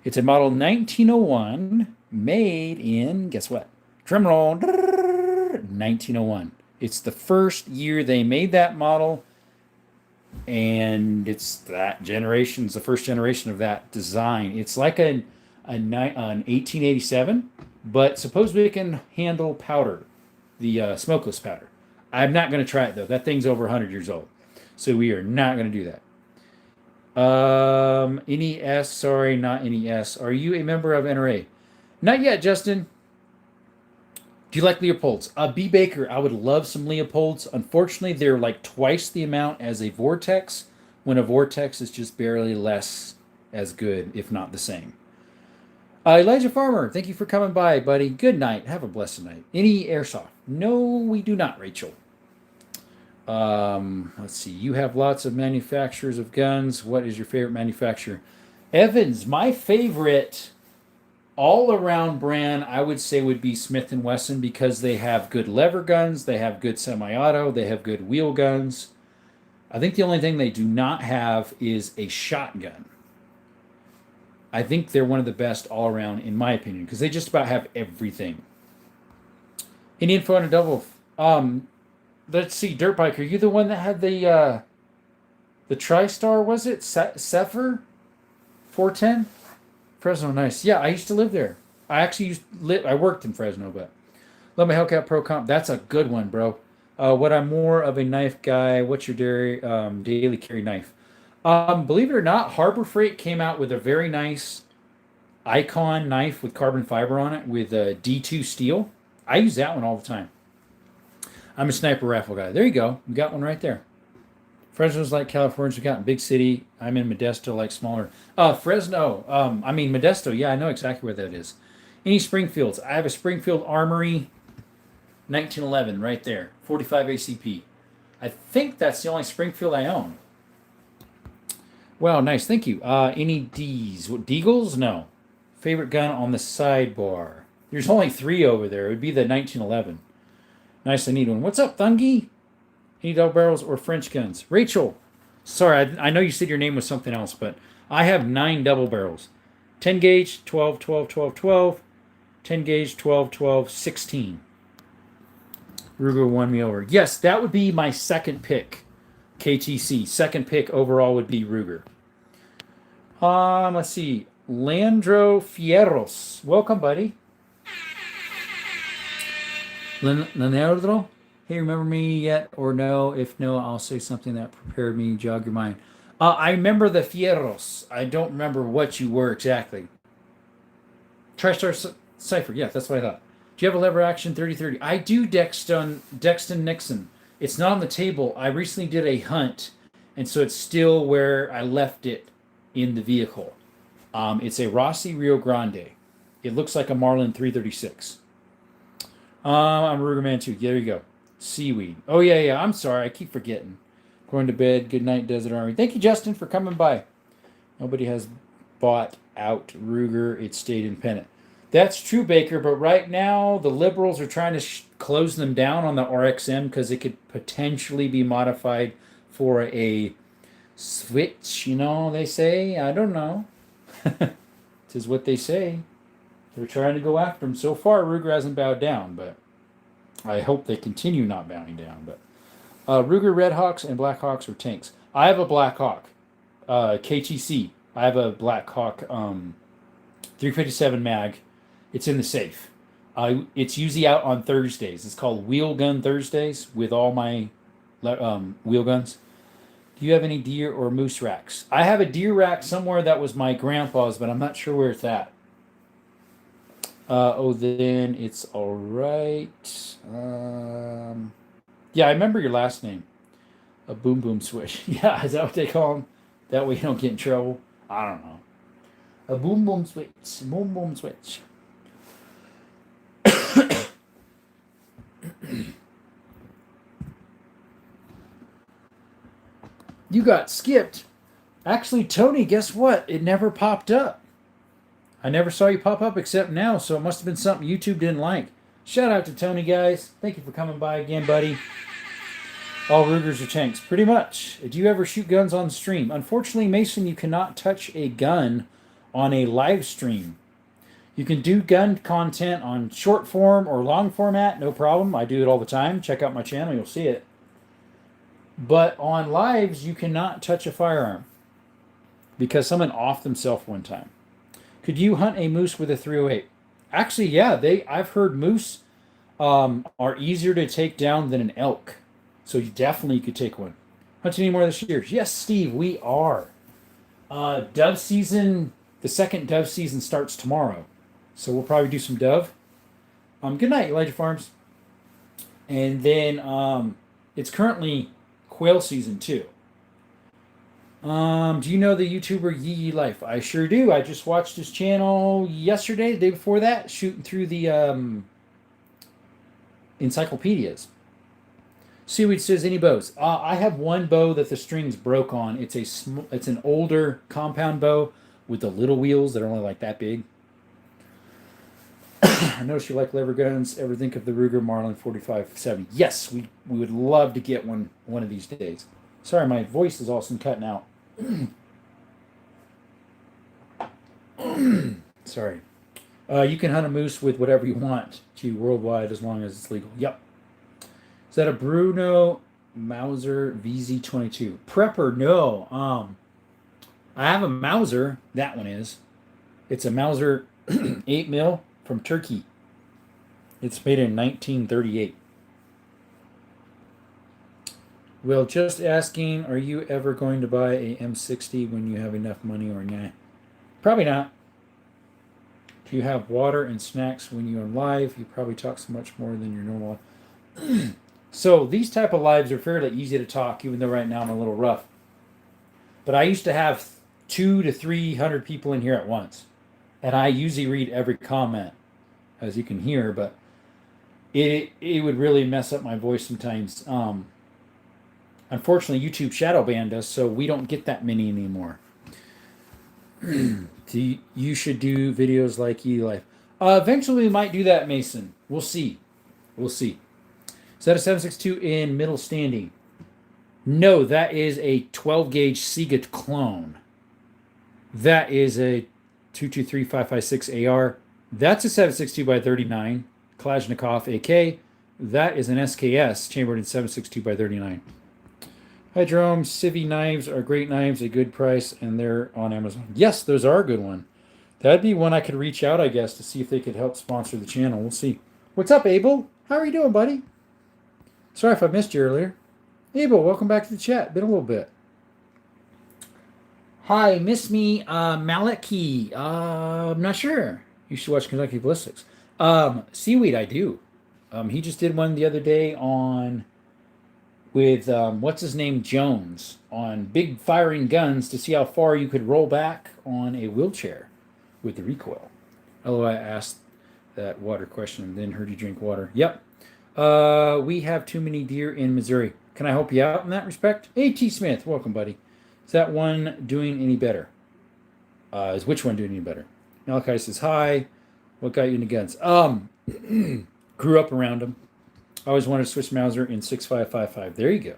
It's a model 1901, made in, guess what? Drumroll, 1901. It's the first year they made that model, and it's that generation. It's the first generation of that design. It's like an 1887, but supposedly it can handle powder, the smokeless powder. I'm not going to try it, though. That thing's over 100 years old, so we are not going to do that. NES, sorry, not NES. Are you a member of NRA? Not yet, Justin. Do you like Leopolds? B. Baker, I would love some Leopolds. Unfortunately, they're like twice the amount as a Vortex, when a Vortex is just barely less as good, if not the same. Elijah Farmer, thank you for coming by, buddy. Good night. Have a blessed night. Any airsoft? No, we do not, Rachel. Let's see. You have lots of manufacturers of guns. What is your favorite manufacturer? Evans, my favorite all-around brand, I would say, would be Smith & Wesson, because they have good lever guns, they have good semi-auto, they have good wheel guns. I think the only thing they do not have is a shotgun. I think they're one of the best all-around, in my opinion, because they just about have everything. Any info on a double? Let's see, Dirt Bike, are you the one that had the TriStar, was it? Sefer 410? Fresno, nice. Yeah, I used to live there. I worked in Fresno, but Love my Hellcat Pro Comp. That's a good one, bro. What I'm more of a knife guy. What's your daily carry knife? Believe it or not, Harbor Freight came out with a very nice Icon knife with carbon fiber on it with D2 steel. I use that one all the time. I'm a sniper rifle guy. There you go. We got one right there. Fresno's like California's we got in big city. I'm in Modesto, like smaller. Fresno. Modesto. Yeah, I know exactly where that is. Any Springfields? I have a Springfield Armory 1911 right there. 45 ACP. I think that's the only Springfield I own. Wow, nice. Thank you. Any D's? What, Deagles? No. Favorite gun on the sidebar. There's only 3 over there. It would be the 1911. Nice, I need one. What's up, Thungy? Any double barrels or French guns? Rachel. Sorry, I know you said your name was something else, but I have 9 double barrels. 10 gauge, 12, 12, 12, 12. 10 gauge, 12, 12, 16. Ruger won me over. Yes, that would be my second pick. KTC. Second pick overall would be Ruger. Let's see. Leandro Fierros. Welcome, buddy. Leandro? Hey, remember me yet or no? If no, I'll say something that prepared me, jog your mind. I remember the Fierros. I don't remember what you were exactly. TriStar Cypher. Yeah, that's what I thought. Do you have a lever action 3030? I do, Dexton Nixon. It's not on the table. I recently did a hunt, and so it's still where I left it in the vehicle. It's a Rossi Rio Grande. It looks like a Marlin 336. I'm a Ruger man too. There you go. Seaweed. Oh, yeah. I'm sorry. I keep forgetting. Going to bed. Good night, Desert Army. Thank you, Justin, for coming by. Nobody has bought out Ruger. It stayed independent. That's true, Baker, but right now the liberals are trying to close them down on the RXM because it could potentially be modified for a switch, they say. I don't know. This is what they say. They're trying to go after them. So far, Ruger hasn't bowed down, but I hope they continue not bowing down. But Ruger Redhawks and Blackhawks are tanks. I have a Blackhawk, KTC. I have a Blackhawk 357 mag. It's in the safe. It's usually out on Thursdays. It's called Wheel Gun Thursdays with all my wheel guns. Do you have any deer or moose racks? I have a deer rack somewhere that was my grandpa's, but I'm not sure where it's at. Then it's all right. Yeah, I remember your last name. A boom boom switch. Yeah, is that what they call them? That way you don't get in trouble. I don't know. A boom boom switch. Boom boom switch. You got skipped. Actually, Tony, guess what? It never popped up. I never saw you pop up except now, so it must have been something YouTube didn't like. Shout out to Tony, guys. Thank you for coming by again, buddy. All Rugers are tanks. Pretty much. Do you ever shoot guns on stream? Unfortunately, Mason, you cannot touch a gun on a live stream. You can do gun content on short form or long format, no problem. I do it all the time. Check out my channel, you'll see it. But on lives, you cannot touch a firearm because someone offed themselves one time. Could you hunt a moose with a 308? Actually, yeah, I've heard moose are easier to take down than an elk. So you definitely could take one. Hunting any more this year? Yes, Steve, we are. Dove season, the second dove season starts tomorrow. So we'll probably do some dove. Good night, Elijah Farms. And then it's currently quail season too. Do you know the YouTuber Yee Yee Life? I sure do. I just watched his channel yesterday, the day before that, shooting through the encyclopedias. Seaweed says, any bows? I have one bow that the strings broke on. It's an older compound bow with the little wheels that are only like that big. I noticed you like lever guns. Ever think of the Ruger Marlin 4570? Yes, we would love to get one of these days. Sorry, my voice is all some cutting out. Sorry. You can hunt a moose with whatever you want to worldwide as long as it's legal. Yep. Is that a Bruno Mauser VZ22? Prepper, no. I have a Mauser. That one is. It's a Mauser 8 mil from Turkey. It's made in 1938. Well, just asking, are you ever going to buy a M60 when you have enough money or nah? Probably not. Do you have water and snacks when you're live? You probably talk so much more than your normal. So these type of lives are fairly easy to talk, even though right now I'm a little rough. But I used to have 200 to 300 people in here at once. And I usually read every comment, as you can hear, but it would really mess up my voice sometimes. Unfortunately, YouTube shadow banned us, so we don't get that many anymore. You should do videos like E-Life. Eventually, we might do that, Mason. We'll see. We'll see. Is that a 7.62 in middle standing? No, that is a 12-gauge Sega clone. That is a 223-556 AR. That's a 7.62 by 39 Kalashnikov AK. That is an SKS chambered in 7.62 by 39. Hi, Jerome. Civi knives are great knives, a good price, and they're on Amazon. Yes, those are a good one. That'd be one I could reach out, I guess, to see if they could help sponsor the channel. We'll see. What's up, Abel? How are you doing, buddy? Sorry if I missed you earlier. Abel, welcome back to the chat. Been a little bit. Hi, miss me, Maliki. I'm not sure. You should watch Kentucky Ballistics. Seaweed, I do. He just did one the other day with what's his name, Jones, on big firing guns to see how far you could roll back on a wheelchair with the recoil. Although I asked that water question and then heard you drink water. Yep. We have too many deer in Missouri. Can I help you out in that respect? Hey, T. Smith, welcome, buddy. Is that one doing any better? Is which one doing any better? Malachi says, hi. What got you into guns? Grew up around them. I always wanted to switch Mauser in 6.555. There you go.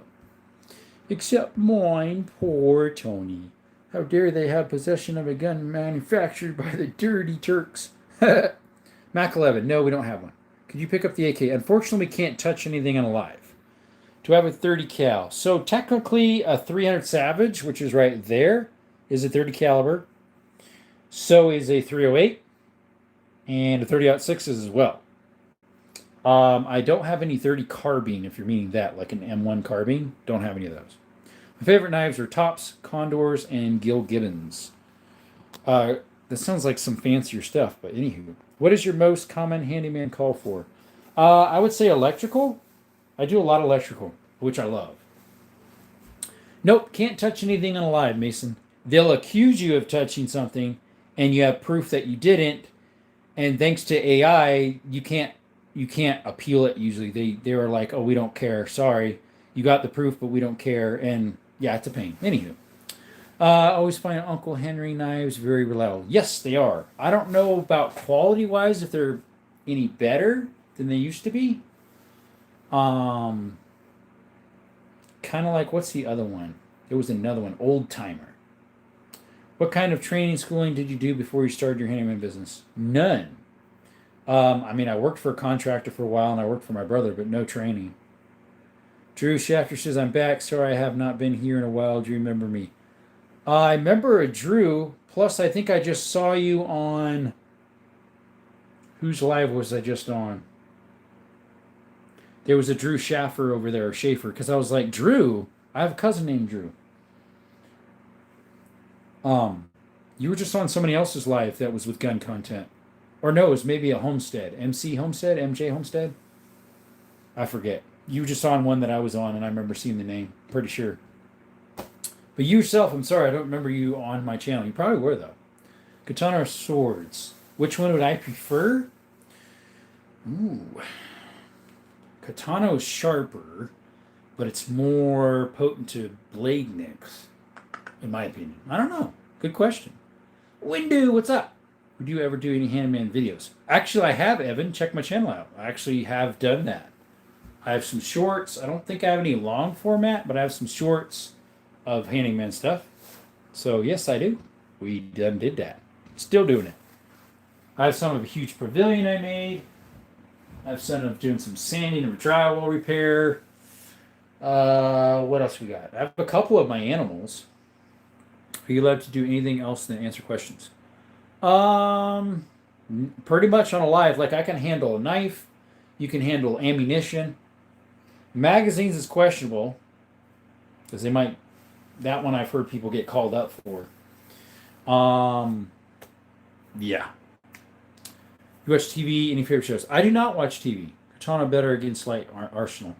Except mine, poor Tony. How dare they have possession of a gun manufactured by the dirty Turks? Mac 11. No, we don't have one. Could you pick up the AK? Unfortunately, we can't touch anything on a live. Do I have a 30 cal? So technically, a 300 Savage, which is right there, is a 30 caliber. So is a 308, and a 30-06 is as well. I don't have any 30 carbine, if you're meaning that, like an M1 carbine. Don't have any of those. My favorite knives are Tops, Condors, and Gil Gibbons. That sounds like some fancier stuff, but anywho. What is your most common handyman call for? I would say electrical. I do a lot of electrical, which I love. Nope, can't touch anything on a live, Mason. They'll accuse you of touching something, and you have proof that you didn't. And thanks to AI, you can't appeal it usually. They are like, oh, we don't care. Sorry. You got the proof, but we don't care. And yeah, it's a pain. Anywho. I always find Uncle Henry knives very reliable. Yes, they are. I don't know about quality wise if they're any better than they used to be. Um, Kind of like what's the other one? There was another one, Old Timer. What kind of training schooling did you do before you started your handyman business? None. I mean, I worked for a contractor for a while and I worked for my brother, but no training. Drew Shafter says, I'm back. Sorry I have not been here in a while. Do you remember me? I remember a Drew. Plus, I think I just saw you on. Whose live was I just on? There was a Drew Schaffer over there, or Schaefer, because I was like, Drew? I have a cousin named Drew. Um, you were just on somebody else's live that was with gun content. Or no, it was maybe a Homestead. MC Homestead? MJ Homestead? I forget. You were just on one that I was on, and I remember seeing the name. Pretty sure. But you yourself, I'm sorry, I don't remember you on my channel. You probably were, though. Katana or swords? Which one would I prefer? Ooh. Katana is sharper, but it's more potent to blade nicks, in my opinion. I don't know. Good question. Windu, what's up? Would you ever do any handyman videos? Actually, I have, Evan. Check my channel out. I actually have done that. I have some shorts. I don't think I have any long format, but I have some shorts of handyman stuff. So, yes, I do. We done did that. Still doing it. I have some of a huge pavilion I made. I have some of doing some sanding and drywall repair. What else we got? I have a couple of my animals. Are you allowed to do anything else than answer questions? Pretty much on a live. Like I can handle a knife. You can handle ammunition. Magazines is questionable because they might. That one I've heard people get called up for. Yeah. You watch TV? Any favorite shows? I do not watch TV. Katana better against light arsenal.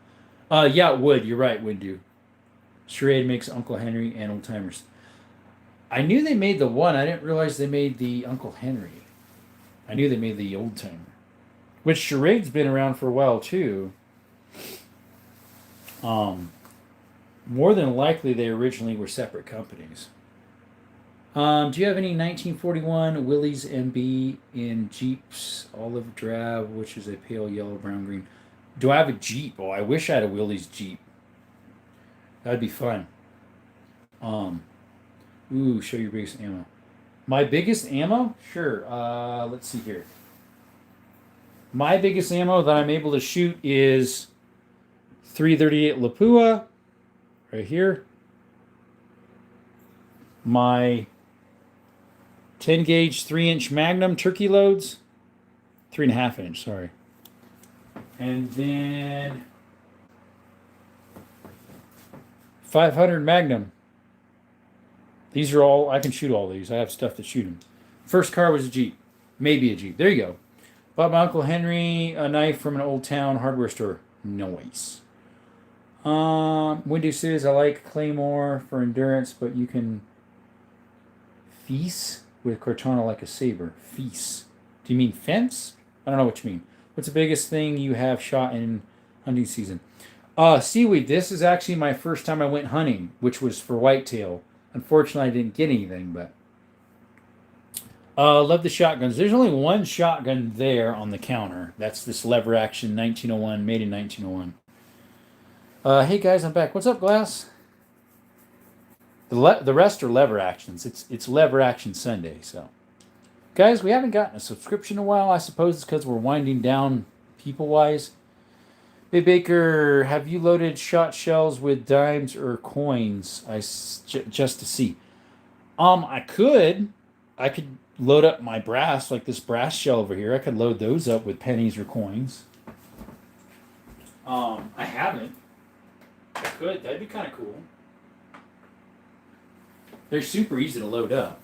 Yeah, it would. You're right, would do. Charade makes Uncle Henry and Old Timers. I knew they made the one. I didn't realize they made the Uncle Henry. I knew they made the Old Timer. Which Charade's been around for a while, too. More than likely, they originally were separate companies. Do you have any 1941 Willys MB in Jeeps olive drab, which is a pale yellow, brown, green? Do I have a Jeep? Oh, I wish I had a Willys Jeep. That'd be fun. Show your biggest ammo. My biggest ammo? Sure. Let's see here. My biggest ammo that I'm able to shoot is 338 Lapua, right here. My 10 gauge 3-inch Magnum turkey loads, 3.5 inch, sorry. And then 500 Magnum. These are all, I can shoot all these. I have stuff to shoot them. First car was a Jeep. Maybe a Jeep. There you go. Bought my Uncle Henry a knife from an old town hardware store. Nice. Windu says, I like Claymore for endurance, but you can feast with Cortana like a saber. Feast. Do you mean fence? I don't know what you mean. What's the biggest thing you have shot in hunting season? Seaweed. This is actually my first time I went hunting, which was for whitetail. Unfortunately, I didn't get anything, but love the shotguns. There's only one shotgun there on the counter. That's this lever action 1901, made in 1901. Hey guys, I'm back. What's up, Glass? The rest are lever actions. It's lever action Sunday, so guys, we haven't gotten a subscription in a while. I suppose it's because we're winding down people wise. Hey Baker, have you loaded shot shells with dimes or coins? Just to see. I could load up my brass, like this brass shell over here. I could load those up with pennies or coins. I haven't. I could. That'd be kind of cool. They're super easy to load up.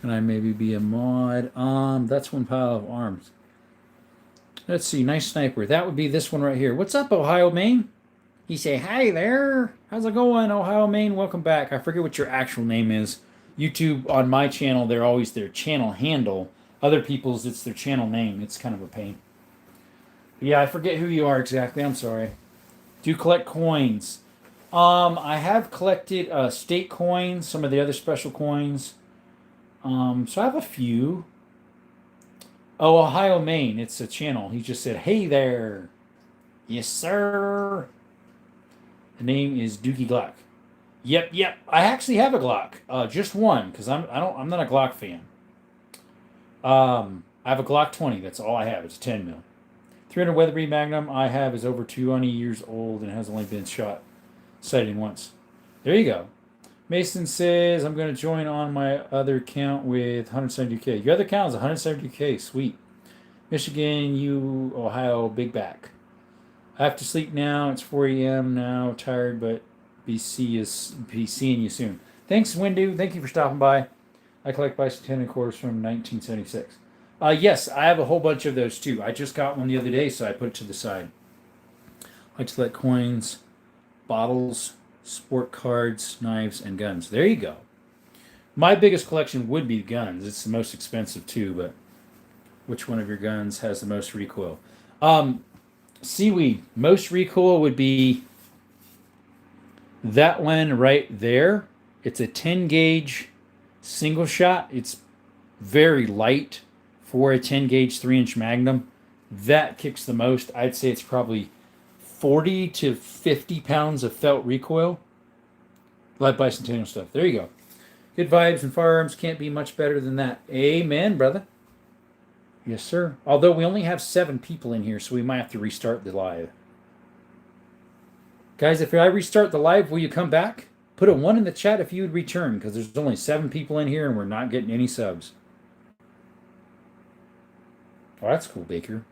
Can I maybe be a mod? That's one pile of arms. Let's see, nice sniper. That would be this one right here. What's up, Ohio, Maine? You say, hi there. How's it going, Ohio, Maine? Welcome back. I forget what your actual name is. YouTube, on my channel, they're always their channel handle. Other people's, it's their channel name. It's kind of a pain. But yeah, I forget who you are exactly. I'm sorry. Do you collect coins? I have collected state coins, some of the other special coins. So I have a few. Oh, Ohio, Maine. It's a channel. He just said, "Hey there." Yes, sir. The name is Doogie Glock. Yep. I actually have a Glock. Just one, because I'm not a Glock fan. I have a Glock 20. That's all I have. It's a 10 mil. 300 Weatherby Magnum I have is over 20 years old and has only been sighted once. There you go. Mason says, I'm going to join on my other account with 172K. Your other account is 172K. Sweet. Michigan, Ohio, big back. I have to sleep now. It's 4 a.m. now. Tired, but be seeing you soon. Thanks, Windu. Thank you for stopping by. I collect bicentennial cores from 1976. Yes, I have a whole bunch of those too. I just got one the other day, so I put it to the side. I like to collect coins, bottles, sport cards, knives, and guns. There you go. My biggest collection would be guns. It's the most expensive too, but which one of your guns has the most recoil? Seaweed. Most recoil would be that one right there. It's a 10 gauge single shot. It's very light for a 10 gauge 3-inch Magnum. That kicks the most. I'd say it's probably 40 to 50 pounds of felt recoil. Live bicentennial stuff. There you go. Good vibes and firearms can't be much better than that. Amen, brother. Yes, sir. Although we only have 7 people in here, so we might have to restart the live. Guys, if I restart the live, will you come back? Put a 1 in the chat if you would return, because there's only 7 people in here and we're not getting any subs. Oh, that's cool, Baker.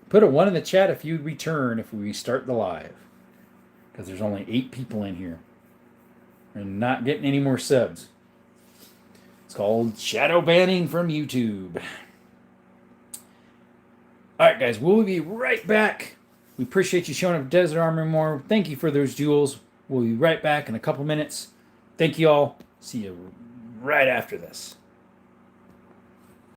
Put a 1 in the chat if you'd return if we restart the live, because there's only 8 people in here. We're not getting any more subs. It's called shadow banning from YouTube. All right, guys, we'll be right back. We appreciate you showing up at Desert Armory and More. Thank you for those duels. We'll be right back in a couple minutes. Thank you all. See you right after this.